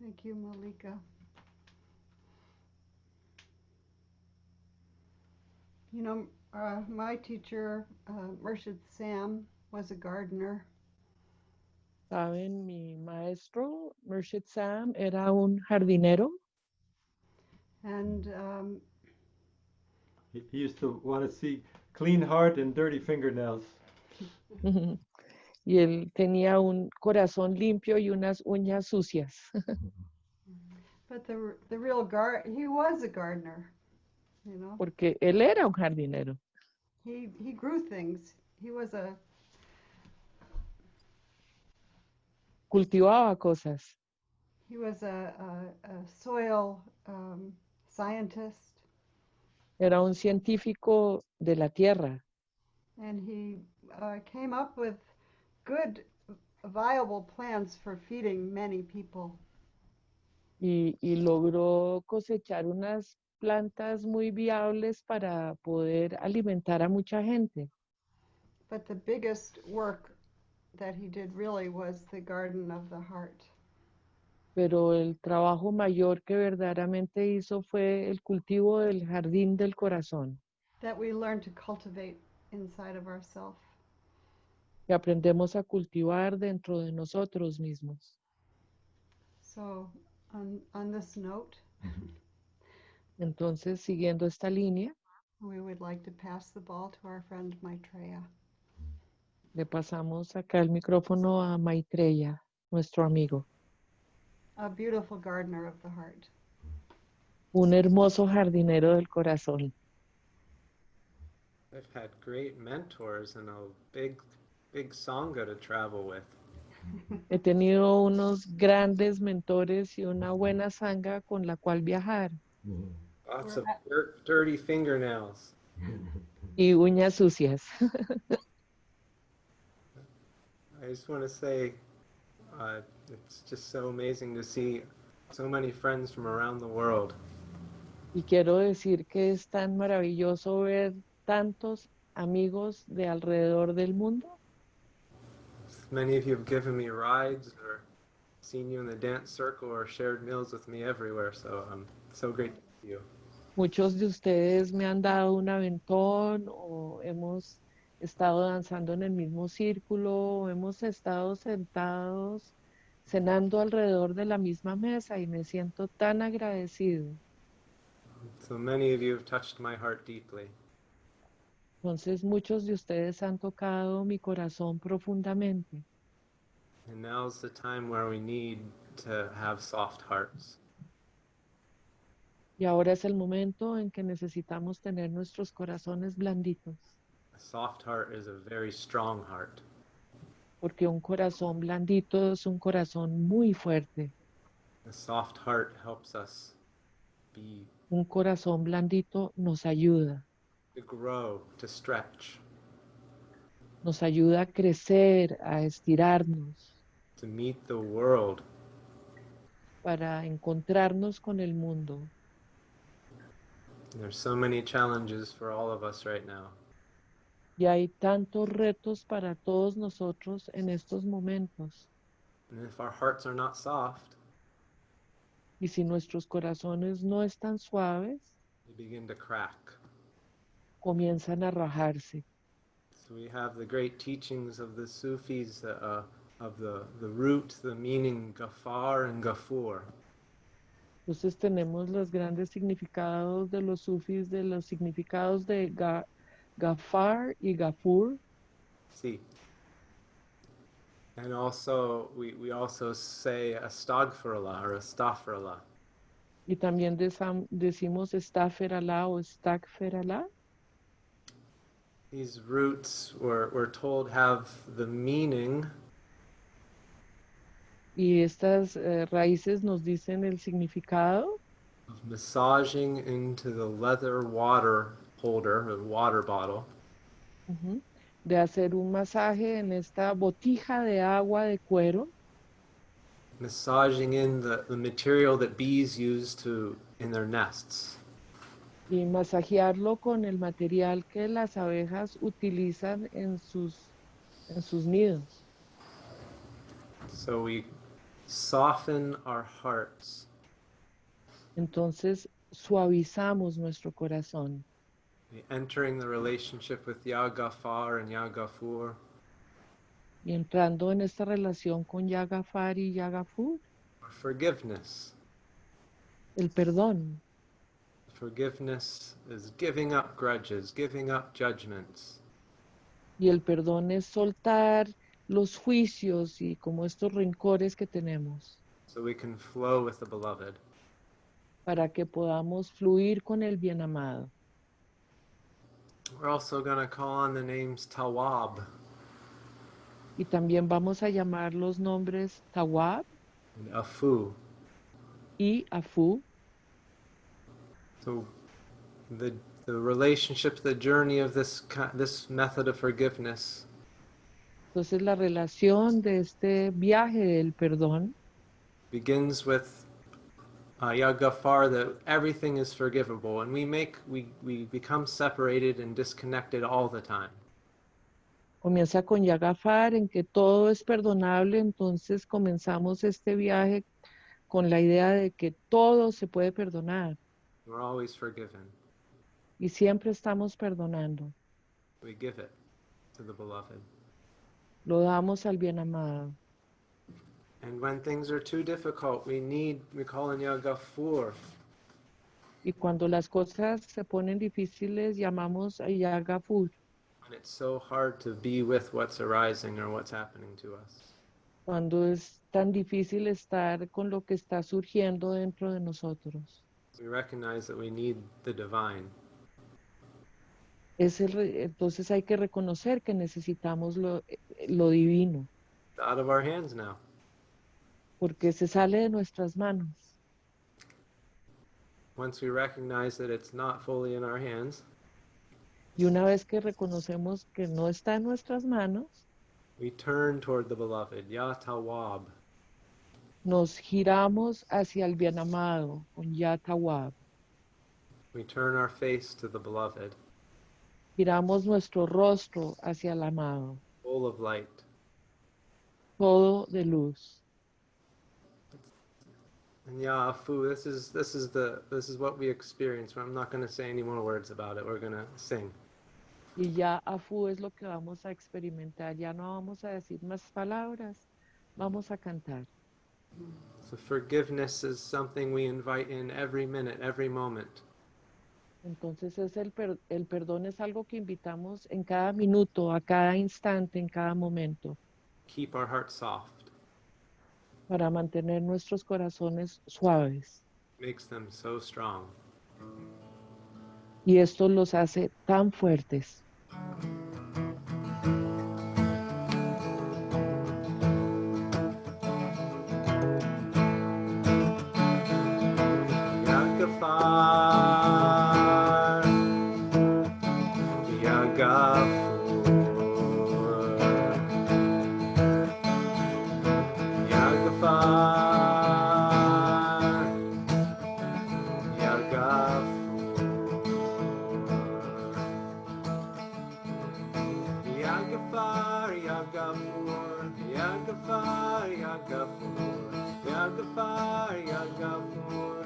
Thank you, Malika. You know, my teacher, Murshid Sam, was a gardener. Saben, mi maestro, Murshid Sam, era un jardinero And He used to want to see clean heart and dirty fingernails. y él tenía un corazón limpio y unas uñas sucias, but the real he was a gardener, you know. porque él era un jardinero. He grew things. He was Cultivaba cosas. he was a soil scientist, Era un científico de la tierra and he came up with good, viable plans for feeding many people. y logró cosechar unas plantas muy viables para poder alimentar a mucha gente. But the biggest work that he did really was the garden of the heart. Pero el trabajo mayor que verdaderamente hizo fue el cultivo del jardín del corazón, That we learn to cultivate inside of ourselves. que aprendemos a cultivar dentro de nosotros mismos. So, on this note, Entonces, siguiendo esta línea, we would like to pass the ball to our friend Maitreya. le pasamos acá el micrófono a Maitreya, nuestro amigo, A beautiful gardener of the heart. un hermoso jardinero del corazón. I've had great mentors and a big sangha to travel with. He tenido unos grandes mentores y una buena sangha con la cual viajar. Lots of dirty fingernails. Y uñas sucias. I just want to say it's just so amazing to see so many friends from around the world. Y quiero decir que es tan maravilloso ver tantos amigos de alrededor del mundo. Many of you have given me rides or seen you in the dance circle or shared meals with me everywhere, so I'm so grateful to you. Muchos de ustedes me han dado un aventón o hemos estado danzando en el mismo círculo o hemos estado sentados cenando alrededor de la misma mesa y me siento tan agradecido. So many of you have touched my heart deeply. Entonces muchos de ustedes han tocado mi corazón profundamente. And now's the time where we need to have soft hearts. Y ahora es el momento en que necesitamos tener nuestros corazones blanditos. A soft heart is a very strong heart. Porque un corazón blandito es un corazón muy fuerte. A soft heart helps us be Un corazón blandito nos ayuda. to grow, to stretch, Nos ayuda a crecer, a estirarnos, to meet the world. para encontrarnos con el mundo. There's so many challenges for all of us right now. Y hay tantos retos para todos nosotros en estos momentos. And if our hearts are not soft, Y si nuestros corazones no están suaves, they begin to crack. comienzan a rajarse. So we have the great teachings of the Sufis of the root, the meaning Ghaffar and Ghafoor. Entonces tenemos los grandes significados de los sufis, de los significados de Ghaffar y Ghafur. See. And also, we also say Astaghfirullah or Astaghfirullah. Y también decimos Estaferalá o Estakferalá. These roots, we're told, have the meaning Y estas raíces nos dicen el significado of massaging into the leather water holder, the water bottle, de hacer un masaje en esta botija de agua de cuero, massaging in the material that bees use in their nests. y masajearlo con el material que las abejas utilizan en sus nidos. So we soften our hearts. Entonces suavizamos nuestro corazón Entering the relationship with Ya Ghaffar and Ya Ghafoor, y entrando en esta relación con Ya Ghaffar y Ya Ghafoor, forgiveness. el perdón. Forgiveness is giving up grudges, giving up judgments. Y el perdón es soltar los juicios y como estos rencores que tenemos So we can flow with the beloved. para que podamos fluir con el bien amado. We're also going to call on the names Tawab Y también vamos a llamar los nombres Tawab and Afu. y Afu. So the relationship, the journey of this method of forgiveness Entonces la relación de este viaje del perdón begins with Ya Ghaffar, that everything is forgivable, and we become separated and disconnected all the time. comienza con Ya Ghaffar, en que todo es perdonable. Entonces comenzamos este viaje con la idea de que todo se puede perdonar We're always forgiven. y siempre estamos perdonando. We give it to the beloved. Lo damos al bien amado. And when things are too difficult, we call on Ya Ghafoor. Y cuando las cosas se ponen difíciles, llamamos a Ya Ghafoor. When it's so hard to be with what's arising or what's happening to us. Cuando es tan difícil estar con lo que está surgiendo dentro de nosotros. We recognize that we need the divine. Entonces hay que reconocer que necesitamos lo divino, It's out of our hands now. porque se sale de nuestras manos. Once we recognize that it's not fully in our hands, Y una vez que reconocemos que no está en nuestras manos, we turn toward the beloved, Ya Tawab. nos giramos hacia el bien amado, con Ya Tawab. We turn our face to the beloved, Giramos nuestro rostro hacia el amado, full of light. todo de luz. And Ya Afu, this is what we experience. I'm not going to say any more words about it. We're going to sing. Y Ya Afu es lo que vamos a experimentar. Ya no vamos a decir más palabras, vamos a cantar. So forgiveness is something we invite in every minute, every moment. Entonces el perdón es algo que invitamos en cada minuto, a cada instante, en cada momento, Keep our hearts soft. para mantener nuestros corazones suaves. Makes them so strong. Y esto los hace tan fuertes. Ya Ghaffar, Ya Ghafoor, Ya Ghaffar, Ya Ghafoor, Ya Ghaffar, Ya Ghafoor, Ya Ghaffar, Ya Ghafoor, Ya Ghaffar, Ya Ghafoor.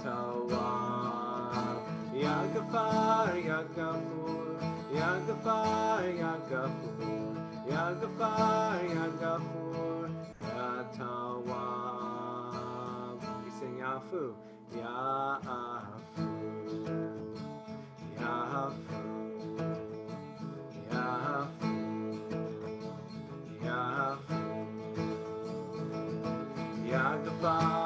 Tawab, Ya Ghaffar, Ya Ghafoor, Ya Ghaffar, Ya Ghafoor, Ya Ghaffar, Ya Ghafoor, Ya Tawab. We sing Ya Afu, Ya Afu, Ya Afu, Ya Afu, Ya Afu, Ya Ghaffar.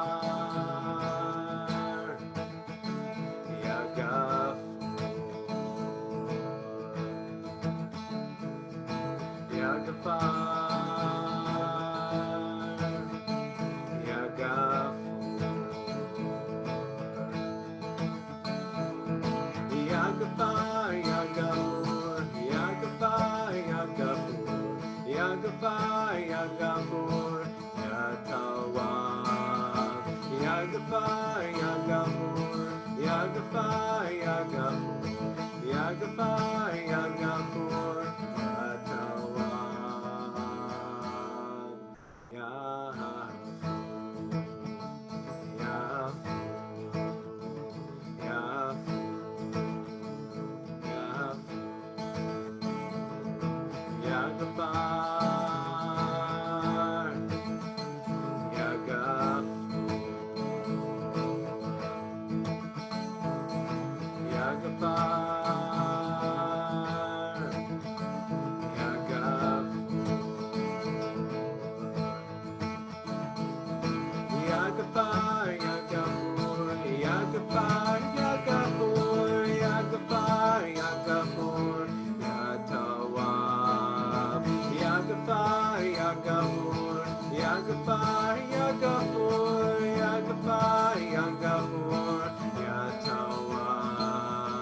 Gafar, Ya Gafur, Ya Gafar, Ya Gafur, Ya Tawwab,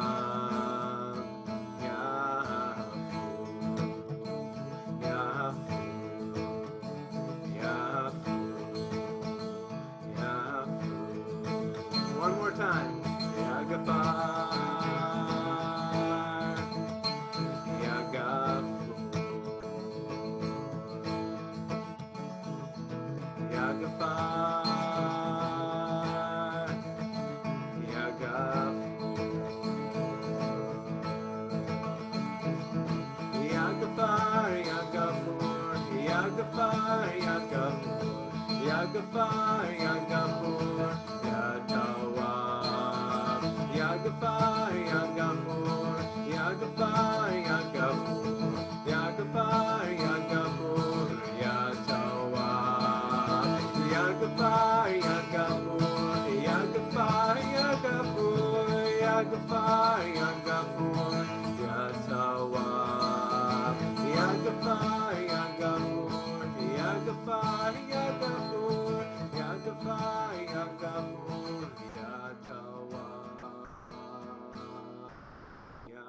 Ya one more time. Ya Gafar, Ya Gafur, Ya Gafar, Ya Gafur, Ya Gafar, Ya Gafur, Ya Gafar, Ya Gafur, Ya Gafar, Ya Gafur, Ya Tawwab, Ya Gafar, Ya Gafur, Ya Gafar, Ya Gafur, Ya Gafar, Ya Gafur, Ya Tawwab, Ya Gafar, Ya Gafur, Ya Gafar, Ya Gafur, Ya Gafar, Ya Gafur, Ya Tawwab, Ya Gafar, Ya Gafur, Ya Gafar, Ya Gafur, Ya Gafar, Ya Gafur, Ya Tawwab, Ya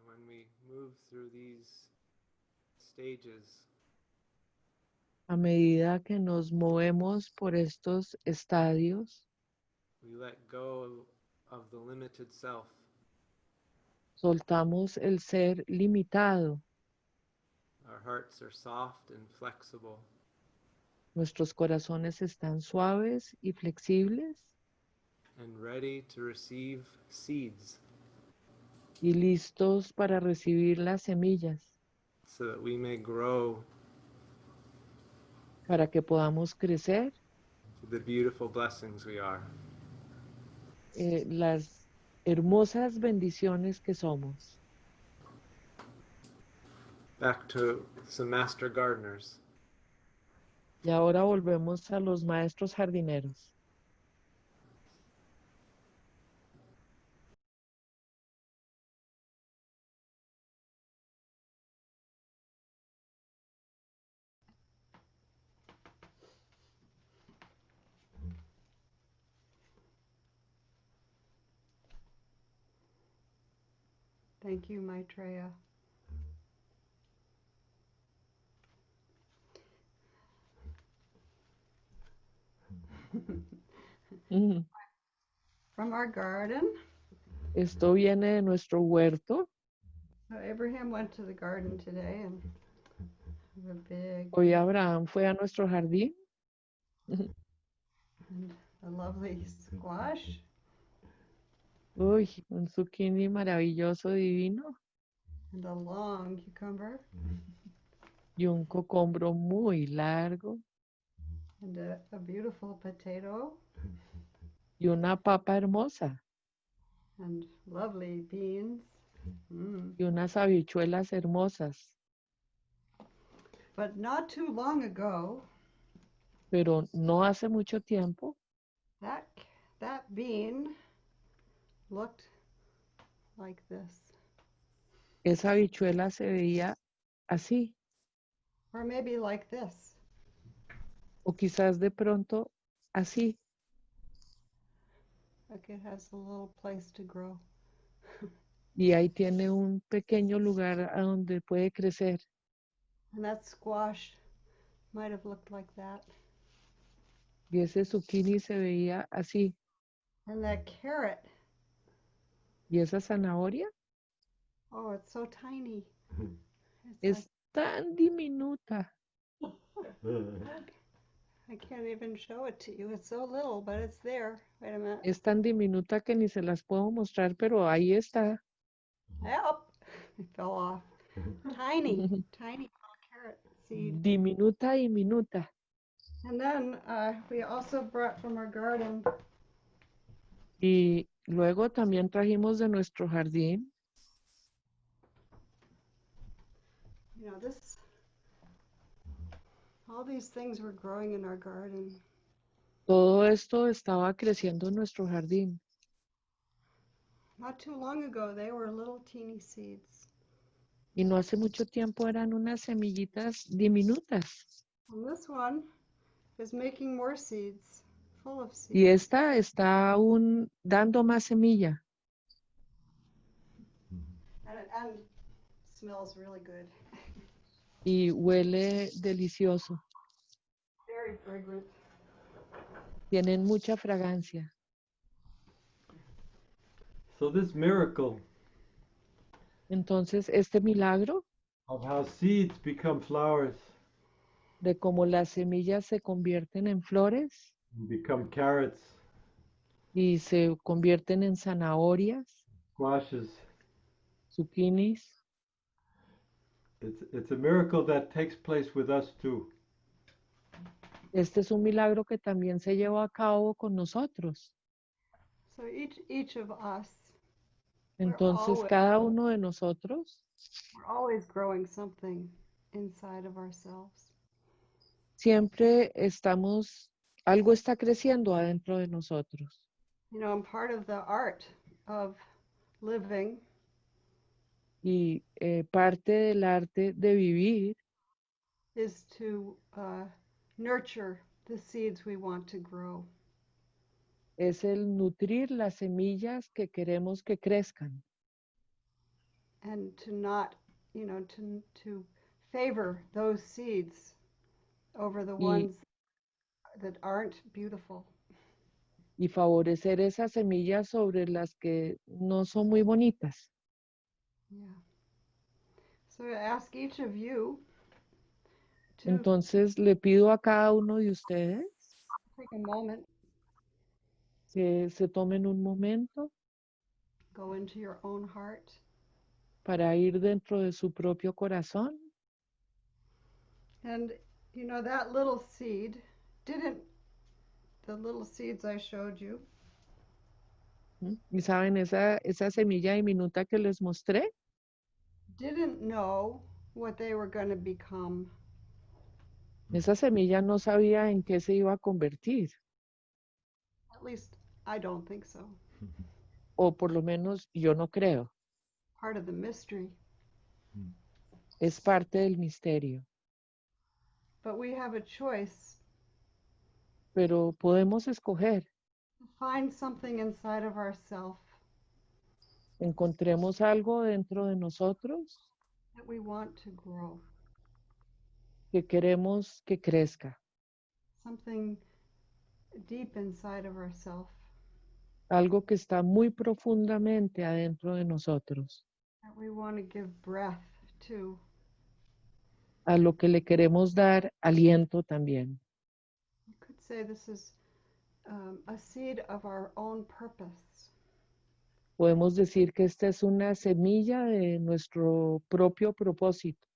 When we move through these stages, A medida que nos movemos por estos estadios, we let go of the limited self. soltamos el ser limitado. Our hearts are soft and flexible. Nuestros corazones están suaves y flexibles And ready to receive seeds y listos para recibir las semillas so that we may grow para que podamos crecer to the beautiful blessings we are. las hermosas bendiciones que somos. Back to some master gardeners. Y ahora volvemos a los maestros jardineros. Thank you, Maitreya. From our garden. Esto viene de nuestro huerto. So Abraham went to the garden today and a big Hoy Abraham fue a nuestro jardín. and a lovely squash. Uy, un zucchini maravilloso, divino. And a long cucumber. Y un cocombro muy largo. And a beautiful potato. Y una papa hermosa. And lovely beans. Mm. Y unas habichuelas hermosas. But not too long ago, Pero no hace mucho tiempo, that bean looked like this. esa habichuela se veía así. Or maybe like this. O quizás de pronto así. Like it has a little place to grow. Y ahí tiene un pequeño lugar a donde puede crecer. And that squash might have looked like that. Y ese zucchini se veía así. And that carrot, Y esa zanahoria oh, it's so tiny. es tan diminuta. I can't even show it to you. It's so little, but it's there. Wait a minute. Es tan diminuta que ni se las puedo mostrar, pero ahí está. Help! It fell off. Tiny, tiny little carrots. seed. diminuta y minuta. And then we also brought from our garden Y luego también trajimos de nuestro jardín, you know, all these things were growing in our garden. todo esto estaba creciendo en nuestro jardín. Not too long ago, they were little teeny seeds. Y no hace mucho tiempo eran unas semillitas diminutas. And this one is making more seeds, full of Y seeds. esta está aún dando más semilla And smells really good. y huele delicioso. Very fragrant. Tienen mucha fragancia. So this miracle Entonces, este milagro of how seeds become flowers de cómo las semillas se convierten en flores and become carrots, y se convierten en zanahorias, squashes, zucchinis, it's a miracle that takes place with us too. este es un milagro que también se llevó a cabo con nosotros. So each of us, Entonces, cada uno de nosotros we're always growing something inside of ourselves. siempre algo está creciendo adentro de nosotros. You know, and part of the art of living Y parte del arte de vivir is to nurture the seeds we want to grow. es el nutrir las semillas que queremos que crezcan And to not, you know, to favor those seeds over the ones that aren't beautiful. y favorecer esas semillas sobre las que no son muy bonitas. Yeah. So I ask each of you to Entonces, le pido a cada uno de ustedes take a moment, que se tomen un momento go into your own heart, para ir dentro de su propio corazón. and you know that little seed the little seeds I showed you, Y saben, esa semilla diminuta que les mostré, didn't know what they were going to become. esa semilla no sabía en qué se iba a convertir, At least I don't think so. o por lo menos yo no creo. Part of the mystery. Es parte del misterio. But we have a choice Pero podemos escoger. to find something inside of ourselves Encontremos algo dentro de nosotros that we want to grow. que queremos que crezca. Something deep inside of ourselves Algo que está muy profundamente adentro de nosotros. that we want to give breath to. A lo que le queremos dar aliento también. You could say this is a seed of our own purpose. Podemos decir que esta es una semilla de nuestro propio propósito.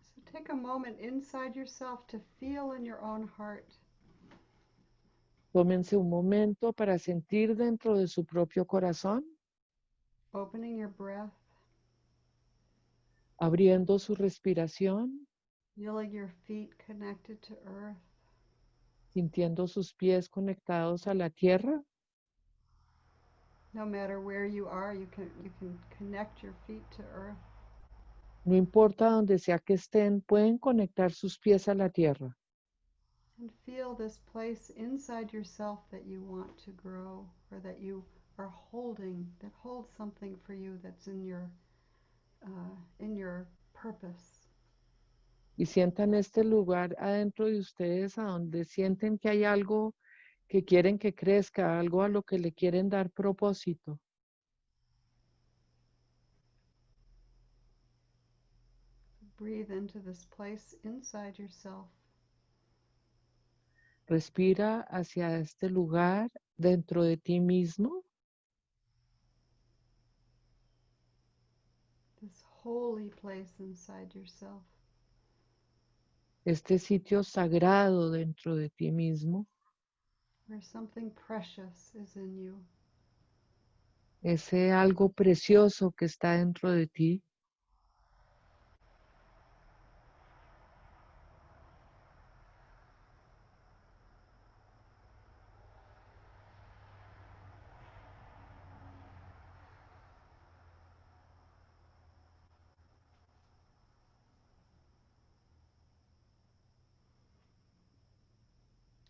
So take a moment inside yourself to feel in your own heart. Tómense un momento para sentir dentro de su propio corazón, Opening your breath, abriendo su respiración, feeling your feet connected to earth. sintiendo sus pies conectados a la tierra. No matter where you are, you can connect your feet to earth. No importa donde sea que estén, pueden conectar sus pies a la tierra. And feel this place inside yourself that you want to grow, or that you are holding, that holds something for you that's in your purpose. Y sientan este lugar adentro de ustedes a donde sienten que hay algo que quieren que crezca, algo a lo que le quieren dar propósito. Breathe into this place inside yourself. Respira hacia este lugar dentro de ti mismo, This holy place inside yourself. este sitio sagrado dentro de ti mismo, where something precious is in you. ese algo precioso que está dentro de ti.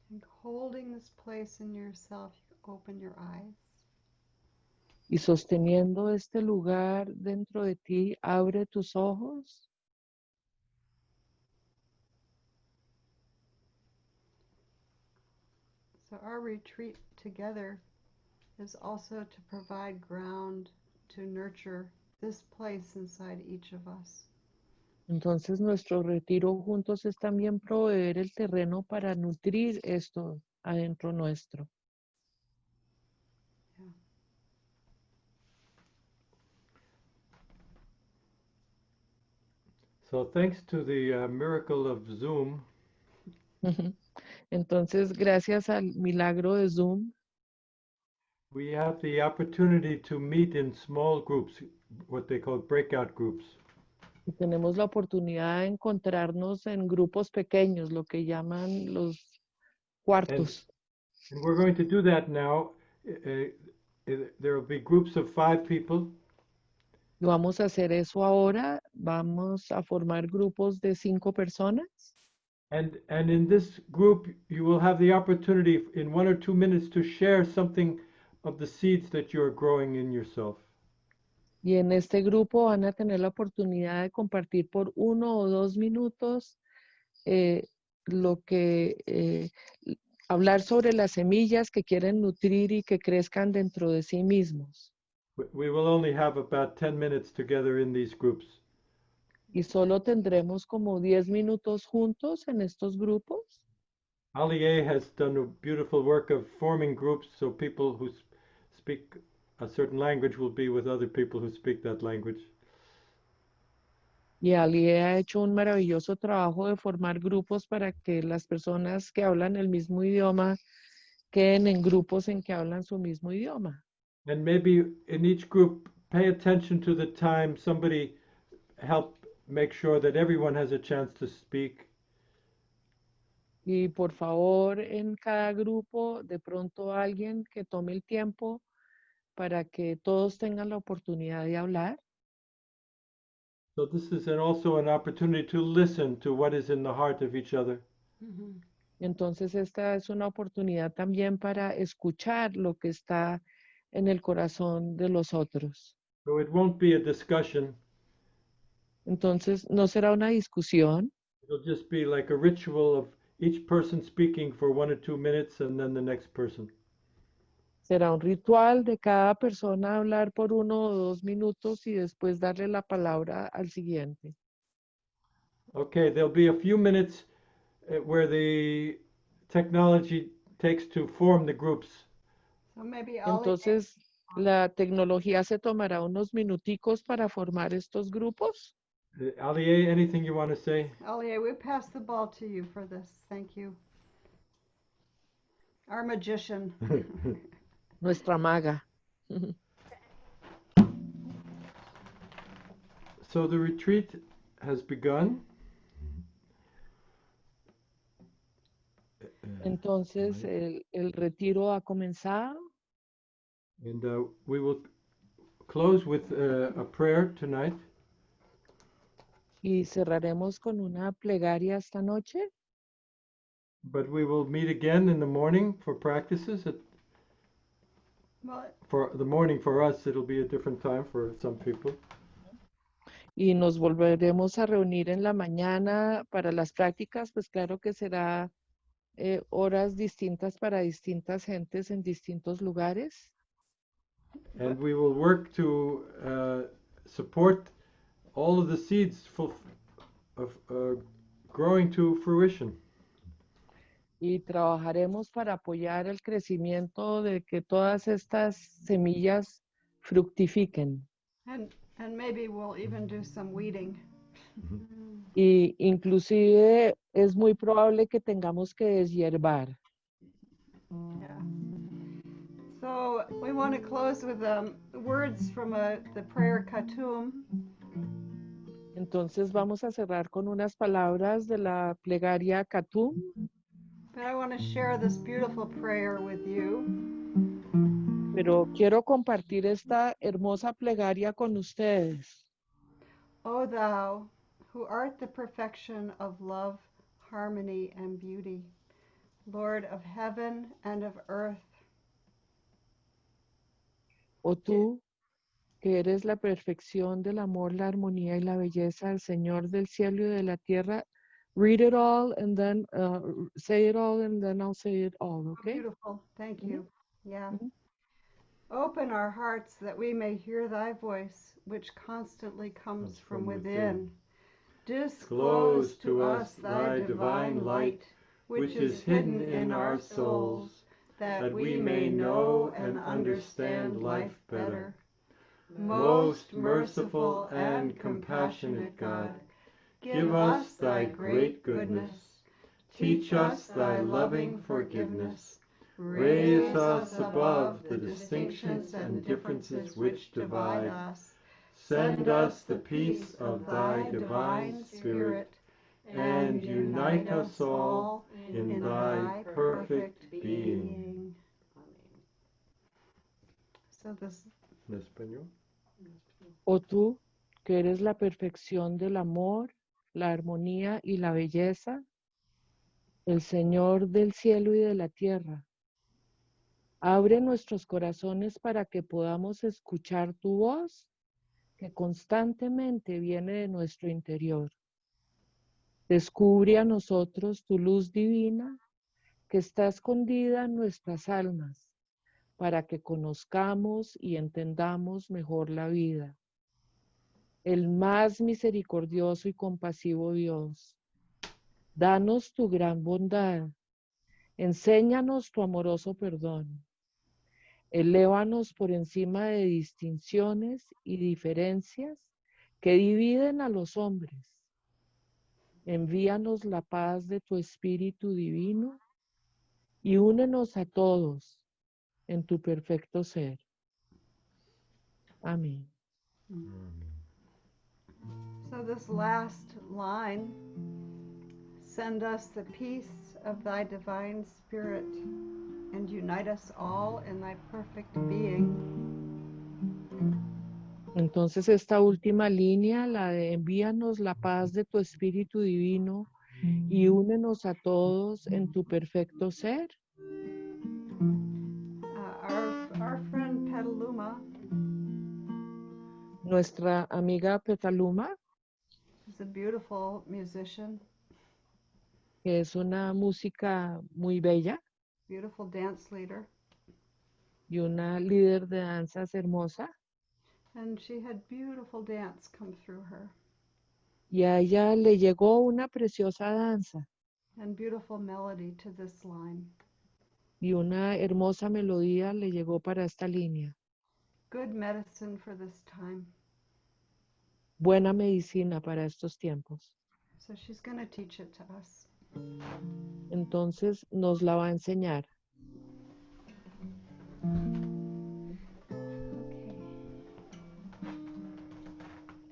And holding this place in yourself, you open your eyes. Y sosteniendo este lugar dentro de ti, abre tus ojos. So our retreat together is also to provide ground to nurture this place inside each of us. Entonces nuestro retiro juntos es también proveer el terreno para nutrir esto adentro nuestro. Yeah. So thanks to the miracle of Zoom, Entonces, gracias al milagro de Zoom, we have the opportunity to meet in small groups, what they call breakout groups. y tenemos la oportunidad de encontrarnos en grupos pequeños, lo que llaman los cuartos. And we're going to do that now. There will be groups of 5 people. Y vamos a hacer eso ahora. Vamos a formar grupos de 5 personas. And in this group, you will have the opportunity in 1 or 2 minutes to share something of the seeds that you're growing in yourself. Y en este grupo van a tener la oportunidad de compartir por 1 o 2 minutos hablar sobre las semillas que quieren nutrir y que crezcan dentro de sí mismos. We will only have about 10 minutes together in these groups. Y solo tendremos como 10 minutos juntos en estos grupos. Aliye has done a beautiful work of forming groups so people who speak a certain language will be with other people who speak that language. Y Ali ha hecho un maravilloso trabajo de formar grupos para que las personas que hablan el mismo idioma queden en grupos en que hablan su mismo idioma. And maybe in each group, pay attention to the time. Somebody help make sure that everyone has a chance to speak. Y por favor, en cada grupo, de pronto alguien que tome el tiempo para que todos tengan la oportunidad de hablar. So this is also an opportunity to listen to what is in the heart of each other. Mm-hmm. Entonces, esta es una oportunidad también para escuchar lo que está en el corazón de los otros. So it won't be a discussion. Entonces, no será una discusión. It'll just be like a ritual of each person speaking for 1 or 2 minutes and then the next person. Será un ritual de cada persona hablar por 1 o 2 minutos y después darle la palabra al siguiente. Okay, there'll be a few minutes where the technology takes to form the groups. So maybe Entonces, la tecnología se tomará unos minuticos para formar estos grupos. Aliye, anything you want to say? Aliye, we pass the ball to you for this. Thank you. Our magician. Nuestra maga. So the retreat has begun. Entonces, el retiro ha comenzado. And we will close with a prayer tonight. Y cerraremos con una plegaria esta noche. But we will meet again in the morning for practices. For the morning for us, it'll be a different time for some people. Y nos volveremos a reunir en la mañana para las prácticas, pues claro que será horas distintas para distintas gentes en distintos lugares. And we will work to support all of the seeds of growing to fruition. Y trabajaremos para apoyar el crecimiento de que todas estas semillas fructifiquen. And maybe we'll even do some weeding. Y inclusive es muy probable que tengamos que deshiervar. Yeah. So we want to close with words from the prayer Khatum. Entonces vamos a cerrar con unas palabras de la plegaria Khatum. But I want to share this beautiful prayer with you. Pero quiero compartir esta hermosa plegaria con ustedes. O thou, who art the perfection of love, harmony, and beauty, Lord of heaven and of earth. O tú, que eres la perfección del amor, la armonía y la belleza del Señor del cielo y de la tierra. Read it all and then say it all and then I'll say it all, okay? Beautiful. Thank you. Yeah. Mhm. Open our hearts that we may hear thy voice, which constantly comes from within. Disclose to us thy divine light, which is hidden in our souls, that we may know and understand life better. Most merciful and compassionate God, give us thy great goodness. Teach us thy loving forgiveness. Raise us above the distinctions and differences which divide us. Send us the peace of thy divine Spirit, and unite us all in thy perfect being. So this. En español. O tú, que eres la perfección del amor, la armonía y la belleza, el Señor del cielo y de la tierra. Abre nuestros corazones para que podamos escuchar tu voz, que constantemente viene de nuestro interior. Descubre a nosotros tu luz divina, que está escondida en nuestras almas, para que conozcamos y entendamos mejor la vida. El más misericordioso y compasivo Dios, danos tu gran bondad, enséñanos tu amoroso perdón. Elévanos por encima de distinciones y diferencias que dividen a los hombres. Envíanos la paz de tu Espíritu Divino y únenos a todos en tu perfecto ser. Amén. So this last line, send us the peace of thy divine Spirit and unite us all in thy perfect being. Entonces esta última línea, la de envíanos la paz de tu Espíritu Divino y únenos a todos en tu perfecto ser. Our friend Petaluma Nuestra amiga Petaluma, is a beautiful musician, que es una música muy bella beautiful dance leader, y una líder de danzas hermosa, and she had beautiful dance come through her y a ella le llegó una preciosa danza and beautiful melody to this line. y una hermosa melodía le llegó para esta línea. Good medicine for this time. Buena medicina para estos tiempos. So she's going to teach it to us. Entonces nos la va a enseñar.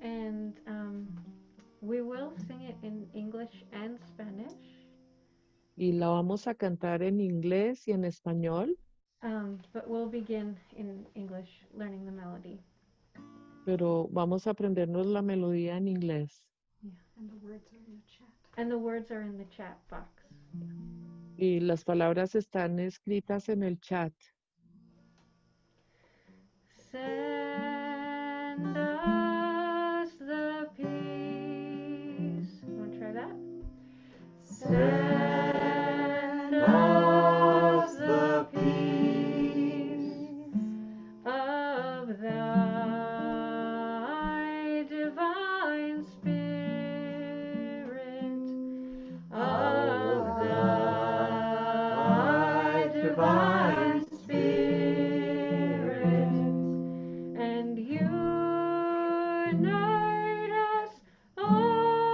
And we will sing it in English and Spanish. Y la vamos a cantar en inglés y en español, But we'll begin in English, learning the melody. pero vamos a aprendernos la melodía en inglés. Yeah, and the words are in the chat. And the words are in the chat box. Y las palabras están escritas en el chat. Send us the peace. Want to try that? Send us the peace of thy divine Spirit, of thy divine Spirit, and unite us all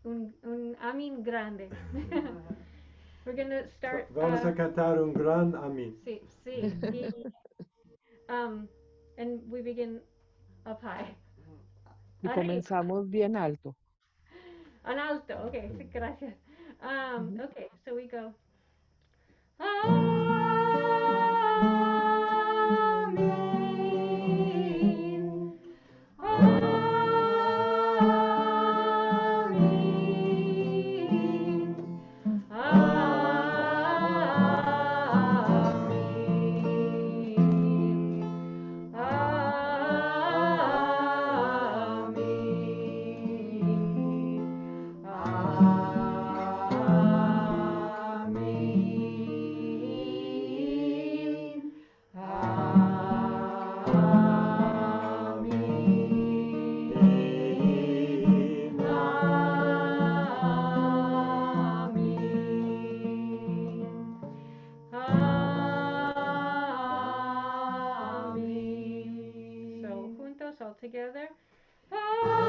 un Amin grande. We're gonna start. Vamos a cantar un gran Amin. Sí, sí. And we begin up high. Y Arriba. comenzamos bien alto. An alto. Okay, sí, gracias. Okay, so we go. Amen. Amen. So juntos all together. Amen.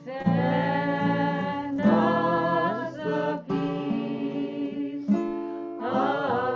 Send us the peace of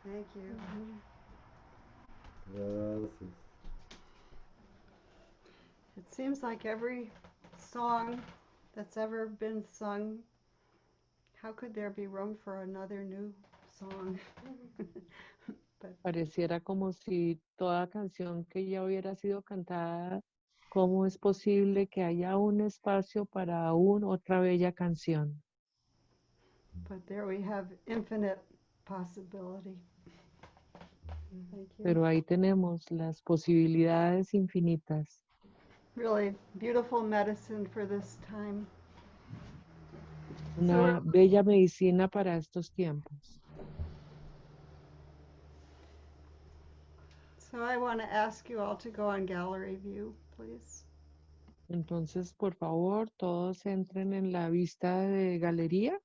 Thank you. Gracias. It seems like every song that's ever been sung, how could there be room for another new song? But Pareciera como si toda canción que ya hubiera sido cantada, ¿cómo es posible que haya un espacio para aún otra bella canción? there we have infinite possibility. Thank you. Pero ahí tenemos las posibilidades infinitas. Really beautiful medicine for this time. Una bella medicina para estos tiempos. So I want to ask you all to go on gallery view, please. Entonces, por favor, todos entren en la vista de galería.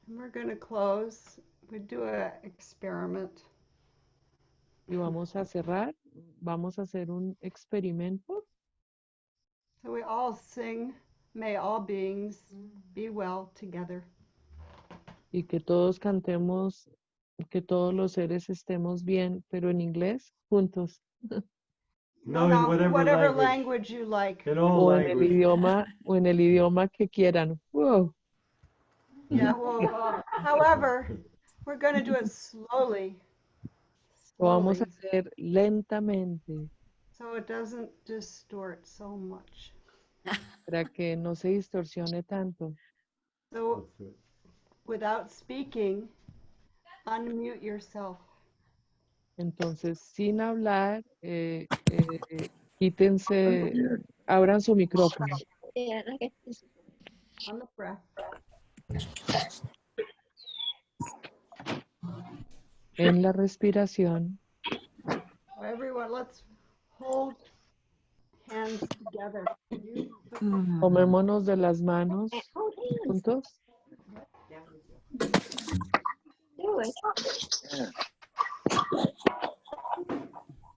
And we're going to close. We do an experiment. Y vamos a cerrar. Vamos a hacer un experimento. So we all sing, may all beings be well together. Y que todos cantemos, que todos los seres estemos bien, pero en inglés, juntos. No, in whatever language you like. In all O languages. en el idioma que quieran. Wow. Yeah, well, however, we're going to do it slowly. Lo vamos a hacer lentamente So it doesn't distort so much. para que no se distorsione tanto. So without speaking, unmute yourself. Entonces, sin hablar, quítense, abran su micrófono. On the breath. En la respiración. So everyone, let's hold hands together. Tomémonos de las manos juntos. Do it.